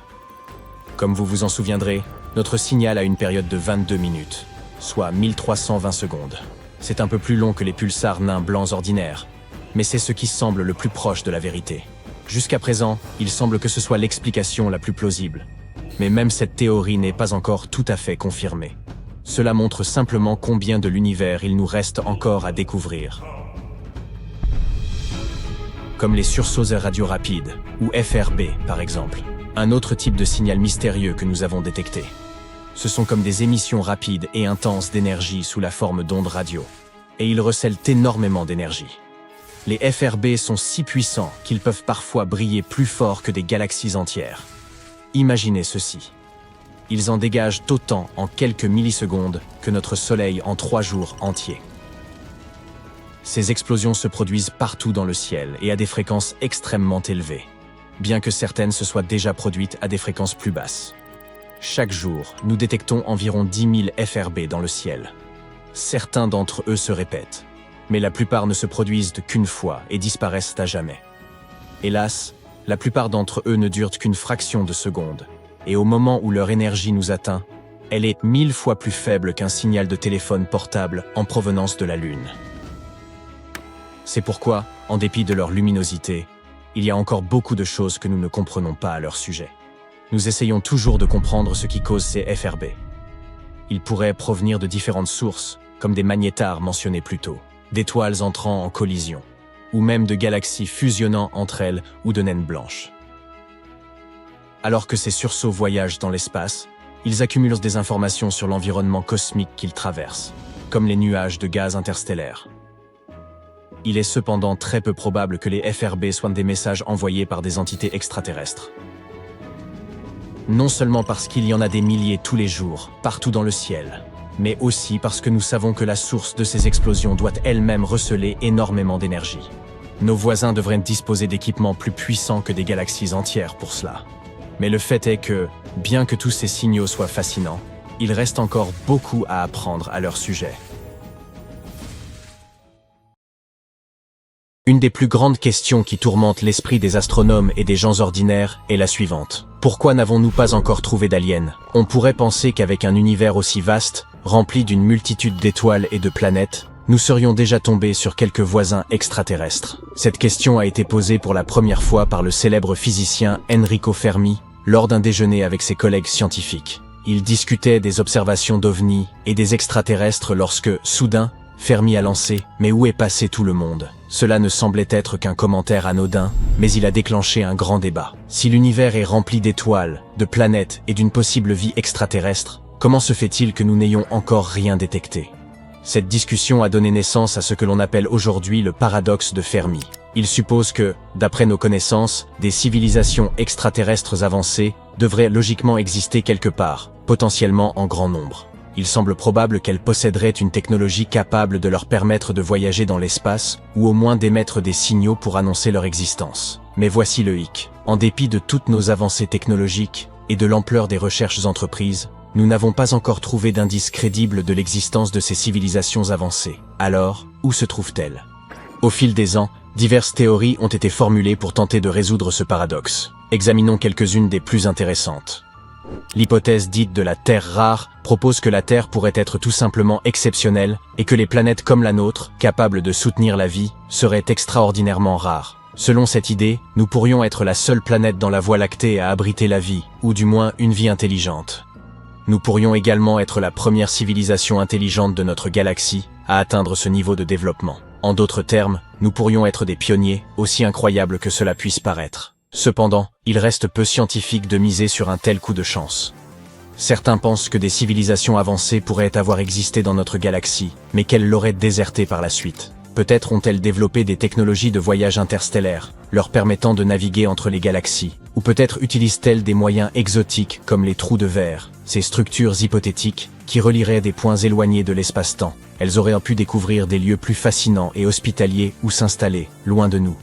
Comme vous vous en souviendrez, notre signal a une période de 22 minutes, soit 1320 secondes. C'est un peu plus long que les pulsars nains blancs ordinaires, mais c'est ce qui semble le plus proche de la vérité. Jusqu'à présent, il semble que ce soit l'explication la plus plausible. Mais même cette théorie n'est pas encore tout à fait confirmée. Cela montre simplement combien de l'univers il nous reste encore à découvrir. Comme les sursauteurs radio rapides, ou FRB par exemple, un autre type de signal mystérieux que nous avons détecté. Ce sont comme des émissions rapides et intenses d'énergie sous la forme d'ondes radio, et ils recèlent énormément d'énergie. Les FRB sont si puissants qu'ils peuvent parfois briller plus fort que des galaxies entières. Imaginez ceci. Ils en dégagent autant en quelques millisecondes que notre Soleil en 3 jours entiers. Ces explosions se produisent partout dans le ciel et à des fréquences extrêmement élevées, bien que certaines se soient déjà produites à des fréquences plus basses. Chaque jour, nous détectons environ 10 000 FRB dans le ciel. Certains d'entre eux se répètent, mais la plupart ne se produisent qu'une fois et disparaissent à jamais. Hélas, la plupart d'entre eux ne durent qu'une fraction de seconde, et au moment où leur énergie nous atteint, elle est 1000 fois plus faible qu'un signal de téléphone portable en provenance de la Lune. C'est pourquoi, en dépit de leur luminosité, il y a encore beaucoup de choses que nous ne comprenons pas à leur sujet. Nous essayons toujours de comprendre ce qui cause ces FRB. Ils pourraient provenir de différentes sources, comme des magnétars mentionnés plus tôt, d'étoiles entrant en collision, ou même de galaxies fusionnant entre elles ou de naines blanches. Alors que ces sursauts voyagent dans l'espace, ils accumulent des informations sur l'environnement cosmique qu'ils traversent, comme les nuages de gaz interstellaires. Il est cependant très peu probable que les FRB soient des messages envoyés par des entités extraterrestres. Non seulement parce qu'il y en a des milliers tous les jours, partout dans le ciel, mais aussi parce que nous savons que la source de ces explosions doit elle-même receler énormément d'énergie. Nos voisins devraient disposer d'équipements plus puissants que des galaxies entières pour cela. Mais le fait est que, bien que tous ces signaux soient fascinants, il reste encore beaucoup à apprendre à leur sujet. Une des plus grandes questions qui tourmentent l'esprit des astronomes et des gens ordinaires est la suivante. Pourquoi n'avons-nous pas encore trouvé d'aliens? On pourrait penser qu'avec un univers aussi vaste, rempli d'une multitude d'étoiles et de planètes, nous serions déjà tombés sur quelques voisins extraterrestres. Cette question a été posée pour la première fois par le célèbre physicien Enrico Fermi lors d'un déjeuner avec ses collègues scientifiques. Il discutait des observations d'OVNI et des extraterrestres lorsque, soudain, Fermi a lancé « Mais où est passé tout le monde ?» Cela ne semblait être qu'un commentaire anodin, mais il a déclenché un grand débat. Si l'univers est rempli d'étoiles, de planètes et d'une possible vie extraterrestre, comment se fait-il que nous n'ayons encore rien détecté? Cette discussion a donné naissance à ce que l'on appelle aujourd'hui le paradoxe de Fermi. Il suppose que, d'après nos connaissances, des civilisations extraterrestres avancées devraient logiquement exister quelque part, potentiellement en grand nombre. Il semble probable qu'elles posséderaient une technologie capable de leur permettre de voyager dans l'espace, ou au moins d'émettre des signaux pour annoncer leur existence. Mais voici le hic. En dépit de toutes nos avancées technologiques, et de l'ampleur des recherches entreprises, nous n'avons pas encore trouvé d'indices crédibles de l'existence de ces civilisations avancées. Alors, où se trouvent-elles? Au fil des ans, diverses théories ont été formulées pour tenter de résoudre ce paradoxe. Examinons quelques-unes des plus intéressantes. L'hypothèse dite de la Terre rare propose que la Terre pourrait être tout simplement exceptionnelle et que les planètes comme la nôtre, capables de soutenir la vie, seraient extraordinairement rares. Selon cette idée, nous pourrions être la seule planète dans la Voie lactée à abriter la vie, ou du moins une vie intelligente. Nous pourrions également être la première civilisation intelligente de notre galaxie à atteindre ce niveau de développement. En d'autres termes, nous pourrions être des pionniers, aussi incroyables que cela puisse paraître. Cependant, il reste peu scientifique de miser sur un tel coup de chance. Certains pensent que des civilisations avancées pourraient avoir existé dans notre galaxie, mais qu'elles l'auraient désertée par la suite. Peut-être ont-elles développé des technologies de voyage interstellaire, leur permettant de naviguer entre les galaxies, ou peut-être utilisent-elles des moyens exotiques comme les trous de verre, ces structures hypothétiques qui relieraient des points éloignés de l'espace-temps. Elles auraient pu découvrir des lieux plus fascinants et hospitaliers où s'installer, loin de nous.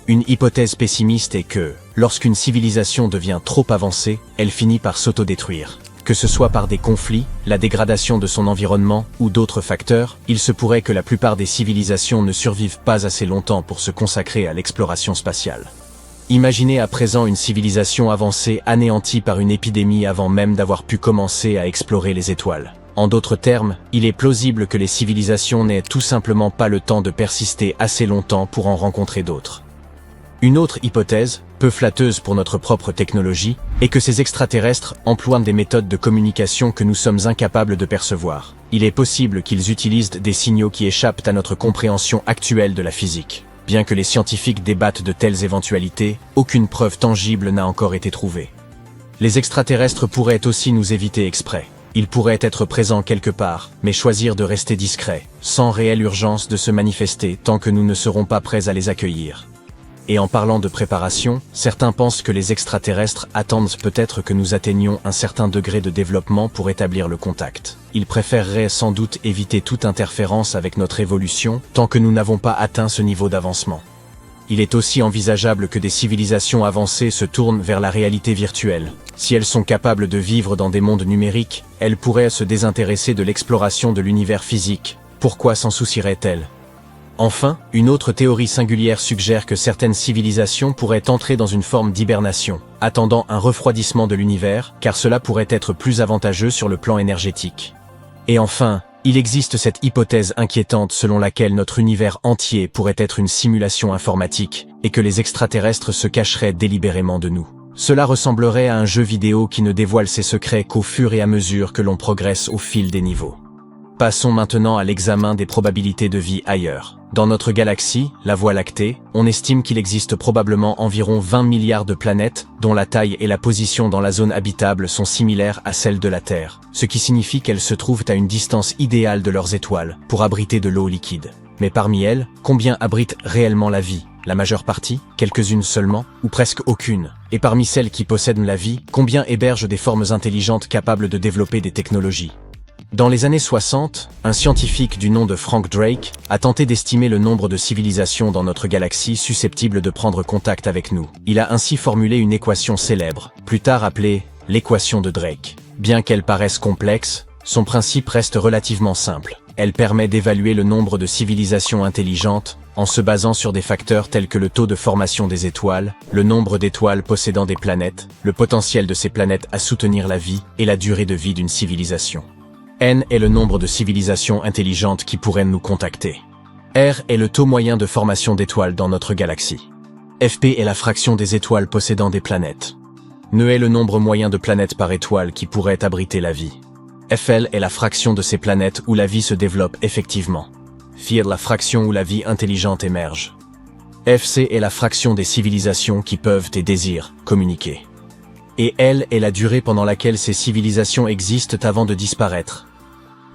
Une hypothèse pessimiste est que, lorsqu'une civilisation devient trop avancée, elle finit par s'autodétruire. Que ce soit par des conflits, la dégradation de son environnement ou d'autres facteurs, il se pourrait que la plupart des civilisations ne survivent pas assez longtemps pour se consacrer à l'exploration spatiale. Imaginez à présent une civilisation avancée anéantie par une épidémie avant même d'avoir pu commencer à explorer les étoiles. En d'autres termes, il est plausible que les civilisations n'aient tout simplement pas le temps de persister assez longtemps pour en rencontrer d'autres. Une autre hypothèse, peu flatteuse pour notre propre technologie, est que ces extraterrestres emploient des méthodes de communication que nous sommes incapables de percevoir. Il est possible qu'ils utilisent des signaux qui échappent à notre compréhension actuelle de la physique. Bien que les scientifiques débattent de telles éventualités, aucune preuve tangible n'a encore été trouvée. Les extraterrestres pourraient aussi nous éviter exprès. Ils pourraient être présents quelque part, mais choisir de rester discrets, sans réelle urgence de se manifester tant que nous ne serons pas prêts à les accueillir. Et en parlant de préparation, certains pensent que les extraterrestres attendent peut-être que nous atteignions un certain degré de développement pour établir le contact. Ils préféreraient sans doute éviter toute interférence avec notre évolution tant que nous n'avons pas atteint ce niveau d'avancement. Il est aussi envisageable que des civilisations avancées se tournent vers la réalité virtuelle. Si elles sont capables de vivre dans des mondes numériques, elles pourraient se désintéresser de l'exploration de l'univers physique. Pourquoi s'en soucieraient-elles ? Enfin, une autre théorie singulière suggère que certaines civilisations pourraient entrer dans une forme d'hibernation, attendant un refroidissement de l'univers, car cela pourrait être plus avantageux sur le plan énergétique. Et enfin, il existe cette hypothèse inquiétante selon laquelle notre univers entier pourrait être une simulation informatique, et que les extraterrestres se cacheraient délibérément de nous. Cela ressemblerait à un jeu vidéo qui ne dévoile ses secrets qu'au fur et à mesure que l'on progresse au fil des niveaux. Passons maintenant à l'examen des probabilités de vie ailleurs. Dans notre galaxie, la Voie lactée, on estime qu'il existe probablement environ 20 milliards de planètes, dont la taille et la position dans la zone habitable sont similaires à celles de la Terre, ce qui signifie qu'elles se trouvent à une distance idéale de leurs étoiles, pour abriter de l'eau liquide. Mais parmi elles, combien abritent réellement la vie ? La majeure partie, quelques-unes seulement, ou presque aucune. Et parmi celles qui possèdent la vie, combien hébergent des formes intelligentes capables de développer des technologies ? Dans les années 60, un scientifique du nom de Frank Drake a tenté d'estimer le nombre de civilisations dans notre galaxie susceptibles de prendre contact avec nous. Il a ainsi formulé une équation célèbre, plus tard appelée l'équation de Drake. Bien qu'elle paraisse complexe, son principe reste relativement simple. Elle permet d'évaluer le nombre de civilisations intelligentes en se basant sur des facteurs tels que le taux de formation des étoiles, le nombre d'étoiles possédant des planètes, le potentiel de ces planètes à soutenir la vie et la durée de vie d'une civilisation. N est le nombre de civilisations intelligentes qui pourraient nous contacter. R est le taux moyen de formation d'étoiles dans notre galaxie. Fp est la fraction des étoiles possédant des planètes. Ne est le nombre moyen de planètes par étoile qui pourrait abriter la vie. Fl est la fraction de ces planètes où la vie se développe effectivement. Phi est la fraction où la vie intelligente émerge. Fc est la fraction des civilisations qui peuvent et désirent communiquer. Et L est la durée pendant laquelle ces civilisations existent avant de disparaître.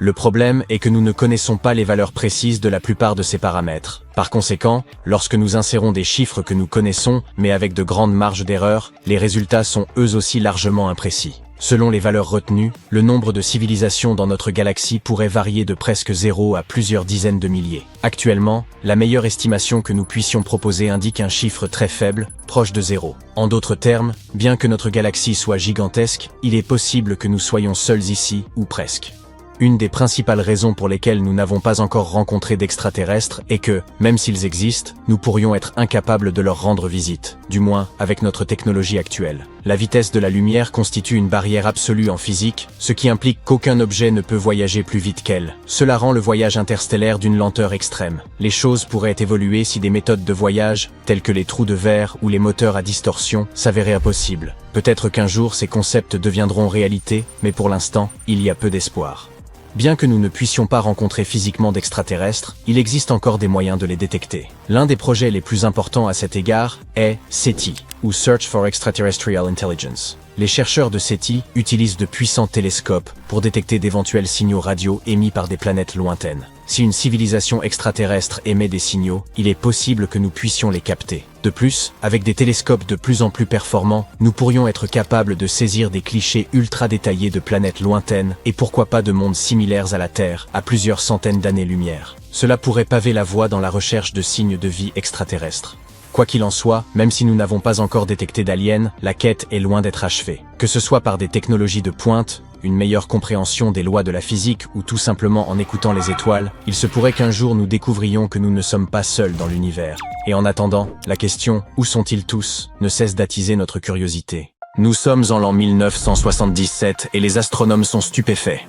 Le problème est que nous ne connaissons pas les valeurs précises de la plupart de ces paramètres. Par conséquent, lorsque nous insérons des chiffres que nous connaissons, mais avec de grandes marges d'erreur, les résultats sont eux aussi largement imprécis. Selon les valeurs retenues, le nombre de civilisations dans notre galaxie pourrait varier de presque 0 à plusieurs dizaines de milliers. Actuellement, la meilleure estimation que nous puissions proposer indique un chiffre très faible, proche de 0. En d'autres termes, bien que notre galaxie soit gigantesque, il est possible que nous soyons seuls ici, ou presque. Une des principales raisons pour lesquelles nous n'avons pas encore rencontré d'extraterrestres est que, même s'ils existent, nous pourrions être incapables de leur rendre visite, du moins avec notre technologie actuelle. La vitesse de la lumière constitue une barrière absolue en physique, ce qui implique qu'aucun objet ne peut voyager plus vite qu'elle. Cela rend le voyage interstellaire d'une lenteur extrême. Les choses pourraient évoluer si des méthodes de voyage, telles que les trous de verre ou les moteurs à distorsion, s'avéraient impossibles. Peut-être qu'un jour ces concepts deviendront réalité, mais pour l'instant, il y a peu d'espoir. Bien que nous ne puissions pas rencontrer physiquement d'extraterrestres, il existe encore des moyens de les détecter. L'un des projets les plus importants à cet égard est SETI, ou Search for Extraterrestrial Intelligence. Les chercheurs de SETI utilisent de puissants télescopes pour détecter d'éventuels signaux radio émis par des planètes lointaines. Si une civilisation extraterrestre émet des signaux, il est possible que nous puissions les capter. De plus, avec des télescopes de plus en plus performants, nous pourrions être capables de saisir des clichés ultra détaillés de planètes lointaines et pourquoi pas de mondes similaires à la Terre, à plusieurs centaines d'années-lumière. Cela pourrait paver la voie dans la recherche de signes de vie extraterrestre. Quoi qu'il en soit, même si nous n'avons pas encore détecté d'aliens, la quête est loin d'être achevée. Que ce soit par des technologies de pointe, une meilleure compréhension des lois de la physique ou tout simplement en écoutant les étoiles, il se pourrait qu'un jour nous découvrions que nous ne sommes pas seuls dans l'univers. Et en attendant, la question « Où sont-ils tous ?» ne cesse d'attiser notre curiosité. Nous sommes en l'an 1977 et les astronomes sont stupéfaits.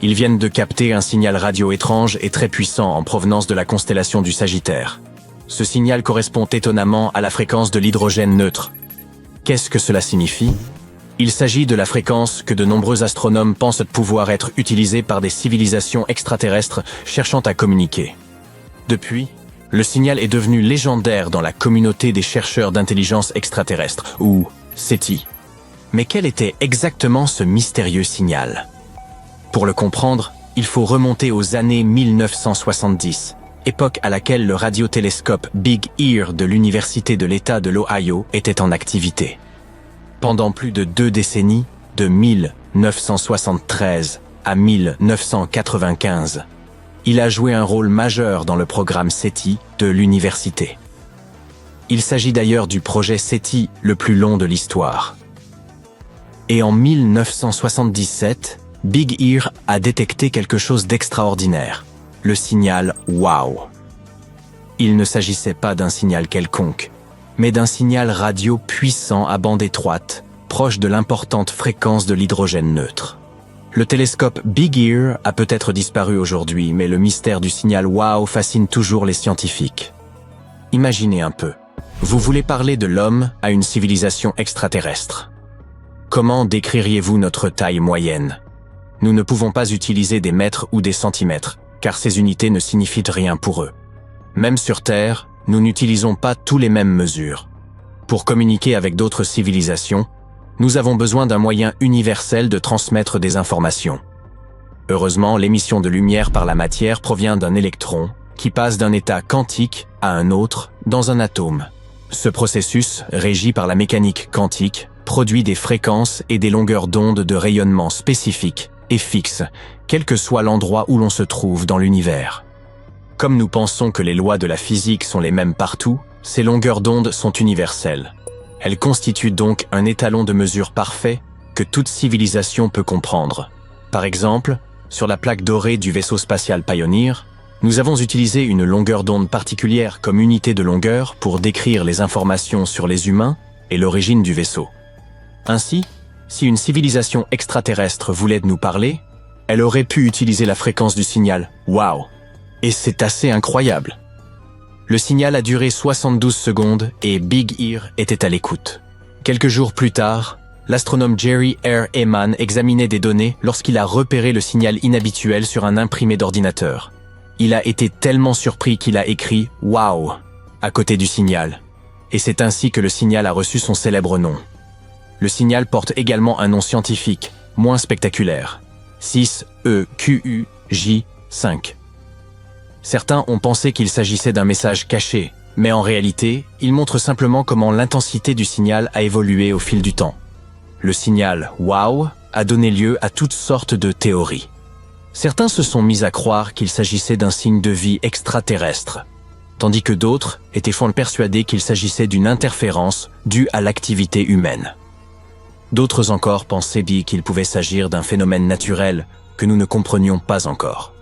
Ils viennent de capter un signal radio étrange et très puissant en provenance de la constellation du Sagittaire. Ce signal correspond étonnamment à la fréquence de l'hydrogène neutre. Qu'est-ce que cela signifie ? Il s'agit de la fréquence que de nombreux astronomes pensent pouvoir être utilisée par des civilisations extraterrestres cherchant à communiquer. Depuis, le signal est devenu légendaire dans la communauté des chercheurs d'intelligence extraterrestre, ou SETI. Mais quel était exactement ce mystérieux signal ? Pour le comprendre, il faut remonter aux années 1970. époque à laquelle le radiotélescope Big Ear de l'Université de l'État de l'Ohio était en activité. Pendant plus de 2 décennies, de 1973 à 1995, il a joué un rôle majeur dans le programme SETI de l'université. Il s'agit d'ailleurs du projet SETI le plus long de l'histoire. Et en 1977, Big Ear a détecté quelque chose d'extraordinaire, le signal WOW. Il ne s'agissait pas d'un signal quelconque, mais d'un signal radio puissant à bande étroite, proche de l'importante fréquence de l'hydrogène neutre. Le télescope Big Ear a peut-être disparu aujourd'hui, mais le mystère du signal WOW fascine toujours les scientifiques. Imaginez un peu. Vous voulez parler de l'homme à une civilisation extraterrestre. Comment décririez-vous notre taille moyenne? Nous ne pouvons pas utiliser des mètres ou des centimètres, car ces unités ne signifient rien pour eux. Même sur Terre, nous n'utilisons pas tous les mêmes mesures. Pour communiquer avec d'autres civilisations, nous avons besoin d'un moyen universel de transmettre des informations. Heureusement, l'émission de lumière par la matière provient d'un électron qui passe d'un état quantique à un autre dans un atome. Ce processus, régi par la mécanique quantique, produit des fréquences et des longueurs d'onde de rayonnement spécifiques et fixes, quel que soit l'endroit où l'on se trouve dans l'univers. Comme nous pensons que les lois de la physique sont les mêmes partout, ces longueurs d'onde sont universelles. Elles constituent donc un étalon de mesure parfait que toute civilisation peut comprendre. Par exemple, sur la plaque dorée du vaisseau spatial Pioneer, nous avons utilisé une longueur d'onde particulière comme unité de longueur pour décrire les informations sur les humains et l'origine du vaisseau. Ainsi, si une civilisation extraterrestre voulait nous parler, elle aurait pu utiliser la fréquence du signal « Wow ». Et c'est assez incroyable. Le signal a duré 72 secondes et Big Ear était à l'écoute. Quelques jours plus tard, l'astronome Jerry R. Ehman examinait des données lorsqu'il a repéré le signal inhabituel sur un imprimé d'ordinateur. Il a été tellement surpris qu'il a écrit « Wow » à côté du signal. Et c'est ainsi que le signal a reçu son célèbre nom. Le signal porte également un nom scientifique, moins spectaculaire. 6EQUJ5. Certains ont pensé qu'il s'agissait d'un message caché, mais en réalité, il montre simplement comment l'intensité du signal a évolué au fil du temps. Le signal « Wow » a donné lieu à toutes sortes de théories. Certains se sont mis à croire qu'il s'agissait d'un signe de vie extraterrestre, tandis que d'autres étaient persuadés qu'il s'agissait d'une interférence due à l'activité humaine. D'autres encore pensaient qu'il pouvait s'agir d'un phénomène naturel que nous ne comprenions pas encore.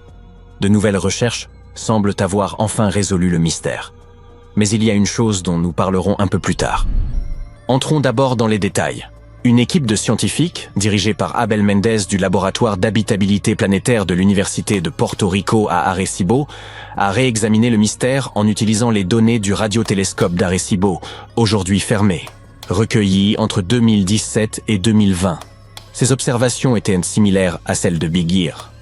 De nouvelles recherches semblent avoir enfin résolu le mystère. Mais il y a une chose dont nous parlerons un peu plus tard. Entrons d'abord dans les détails. Une équipe de scientifiques, dirigée par Abel Mendez du laboratoire d'habitabilité planétaire de l'Université de Porto Rico à Arecibo, a réexaminé le mystère en utilisant les données du radiotélescope d'Arecibo, aujourd'hui fermé, recueillies entre 2017 et 2020. Ces observations étaient similaires à celles de Big Ear,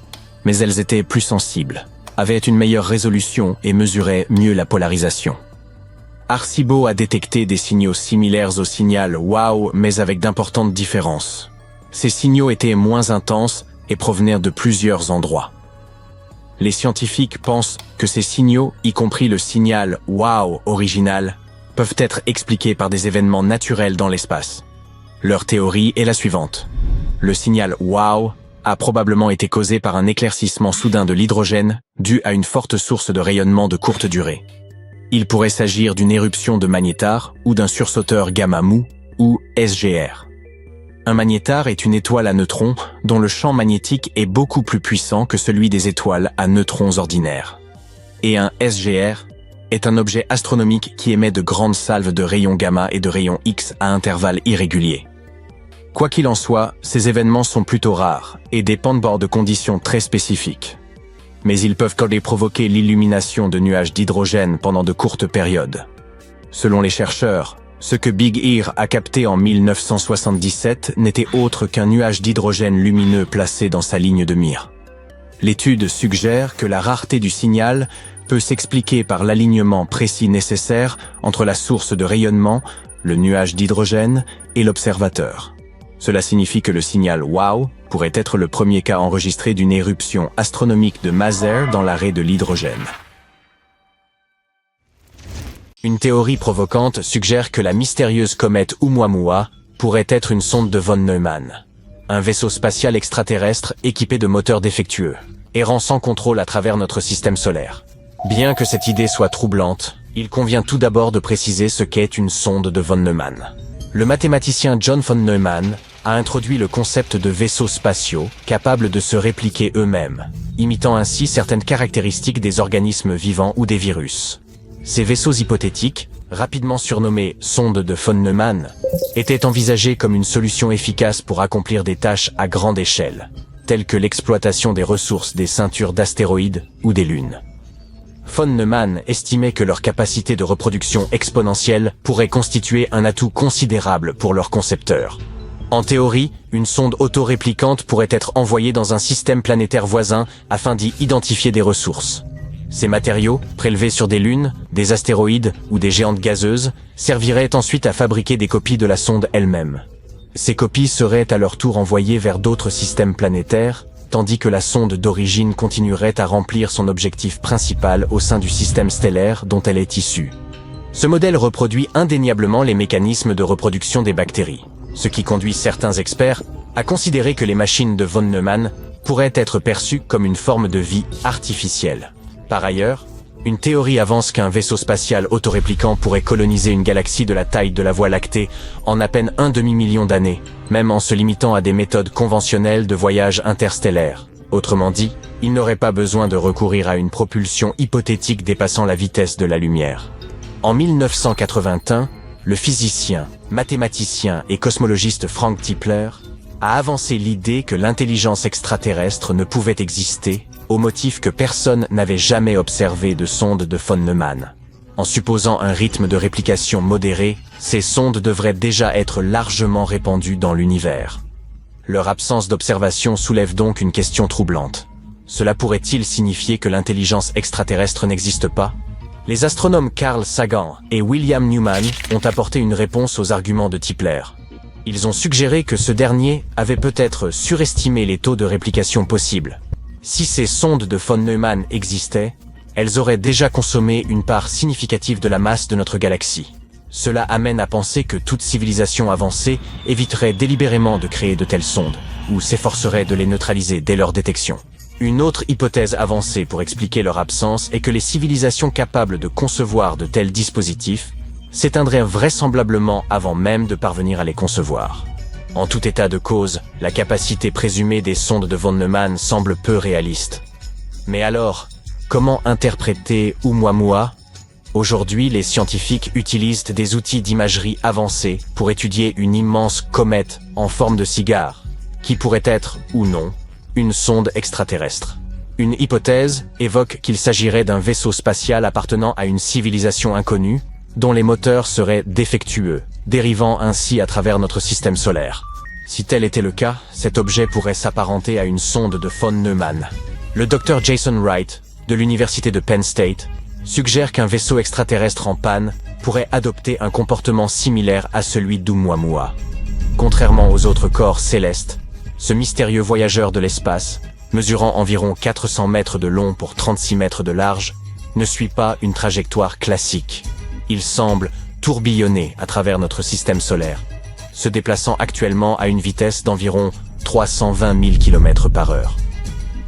mais elles étaient plus sensibles, avaient une meilleure résolution et mesuraient mieux la polarisation. Arecibo a détecté des signaux similaires au signal WOW, mais avec d'importantes différences. Ces signaux étaient moins intenses et provenaient de plusieurs endroits. Les scientifiques pensent que ces signaux, y compris le signal WOW original, peuvent être expliqués par des événements naturels dans l'espace. Leur théorie est la suivante. Le signal WOW a probablement été causé par un éclaircissement soudain de l'hydrogène dû à une forte source de rayonnement de courte durée. Il pourrait s'agir d'une éruption de magnétar ou d'un sursauteur gamma mou ou SGR. Un magnétar est une étoile à neutrons dont le champ magnétique est beaucoup plus puissant que celui des étoiles à neutrons ordinaires. Et un SGR est un objet astronomique qui émet de grandes salves de rayons gamma et de rayons X à intervalles irréguliers. Quoi qu'il en soit, ces événements sont plutôt rares et dépendent de conditions très spécifiques. Mais ils peuvent provoquer l'illumination de nuages d'hydrogène pendant de courtes périodes. Selon les chercheurs, ce que Big Ear a capté en 1977 n'était autre qu'un nuage d'hydrogène lumineux placé dans sa ligne de mire. L'étude suggère que la rareté du signal peut s'expliquer par l'alignement précis nécessaire entre la source de rayonnement, le nuage d'hydrogène, et l'observateur. Cela signifie que le signal WOW pourrait être le premier cas enregistré d'une éruption astronomique de maser dans l'arrêt de l'hydrogène. Une théorie provocante suggère que la mystérieuse comète Oumuamua pourrait être une sonde de von Neumann, un vaisseau spatial extraterrestre équipé de moteurs défectueux, errant sans contrôle à travers notre système solaire. Bien que cette idée soit troublante, il convient tout d'abord de préciser ce qu'est une sonde de von Neumann. Le mathématicien John von Neumann a introduit le concept de vaisseaux spatiaux capables de se répliquer eux-mêmes, imitant ainsi certaines caractéristiques des organismes vivants ou des virus. Ces vaisseaux hypothétiques, rapidement surnommés sondes de von Neumann, étaient envisagés comme une solution efficace pour accomplir des tâches à grande échelle, telles que l'exploitation des ressources des ceintures d'astéroïdes ou des lunes. Von Neumann estimait que leur capacité de reproduction exponentielle pourrait constituer un atout considérable pour leurs concepteurs. En théorie, une sonde autoréplicante pourrait être envoyée dans un système planétaire voisin afin d'y identifier des ressources. Ces matériaux, prélevés sur des lunes, des astéroïdes ou des géantes gazeuses, serviraient ensuite à fabriquer des copies de la sonde elle-même. Ces copies seraient à leur tour envoyées vers d'autres systèmes planétaires, tandis que la sonde d'origine continuerait à remplir son objectif principal au sein du système stellaire dont elle est issue. Ce modèle reproduit indéniablement les mécanismes de reproduction des bactéries, ce qui conduit certains experts à considérer que les machines de von Neumann pourraient être perçues comme une forme de vie artificielle. Par ailleurs, une théorie avance qu'un vaisseau spatial autoréplicant pourrait coloniser une galaxie de la taille de la Voie lactée en à peine un demi-million d'années, même en se limitant à des méthodes conventionnelles de voyage interstellaire. Autrement dit, il n'aurait pas besoin de recourir à une propulsion hypothétique dépassant la vitesse de la lumière. En 1981, le physicien, mathématicien et cosmologiste Frank Tipler a avancé l'idée que l'intelligence extraterrestre ne pouvait exister au motif que personne n'avait jamais observé de sonde de von Neumann. En supposant un rythme de réplication modéré, ces sondes devraient déjà être largement répandues dans l'univers. Leur absence d'observation soulève donc une question troublante. Cela pourrait-il signifier que l'intelligence extraterrestre n'existe pas ? Les astronomes Carl Sagan et William Newman ont apporté une réponse aux arguments de Tipler. Ils ont suggéré que ce dernier avait peut-être surestimé les taux de réplication possibles. Si ces sondes de von Neumann existaient, elles auraient déjà consommé une part significative de la masse de notre galaxie. Cela amène à penser que toute civilisation avancée éviterait délibérément de créer de telles sondes, ou s'efforcerait de les neutraliser dès leur détection. Une autre hypothèse avancée pour expliquer leur absence est que les civilisations capables de concevoir de tels dispositifs s'éteindraient vraisemblablement avant même de parvenir à les concevoir. En tout état de cause, la capacité présumée des sondes de von Neumann semble peu réaliste. Mais alors, comment interpréter Oumuamua ? Aujourd'hui, les scientifiques utilisent des outils d'imagerie avancés pour étudier une immense comète en forme de cigare, qui pourrait être, ou non, une sonde extraterrestre. Une hypothèse évoque qu'il s'agirait d'un vaisseau spatial appartenant à une civilisation inconnue, dont les moteurs seraient défectueux, dérivant ainsi à travers notre système solaire. Si tel était le cas, cet objet pourrait s'apparenter à une sonde de von Neumann. Le Dr Jason Wright, de l'université de Penn State, suggère qu'un vaisseau extraterrestre en panne pourrait adopter un comportement similaire à celui d'Oumuamua. Contrairement aux autres corps célestes, ce mystérieux voyageur de l'espace, mesurant environ 400 mètres de long pour 36 mètres de large, ne suit pas une trajectoire classique. Il semble tourbillonner à travers notre système solaire, se déplaçant actuellement à une vitesse d'environ 320 000 km/h.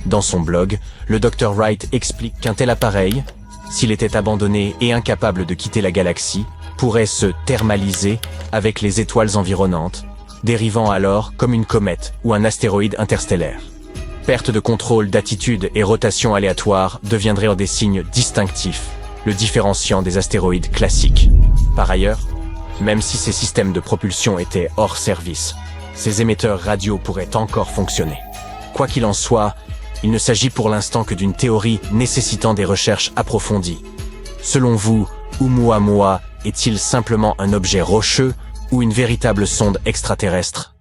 Dans son blog, le Dr Wright explique qu'un tel appareil, s'il était abandonné et incapable de quitter la galaxie, pourrait se thermaliser avec les étoiles environnantes, dérivant alors comme une comète ou un astéroïde interstellaire. Perte de contrôle d'attitude et rotation aléatoire deviendraient des signes distinctifs, le différenciant des astéroïdes classiques. Par ailleurs, même si ces systèmes de propulsion étaient hors service, ces émetteurs radio pourraient encore fonctionner. Quoi qu'il en soit, il ne s'agit pour l'instant que d'une théorie nécessitant des recherches approfondies. Selon vous, Oumuamua est-il simplement un objet rocheux ou une véritable sonde extraterrestre ?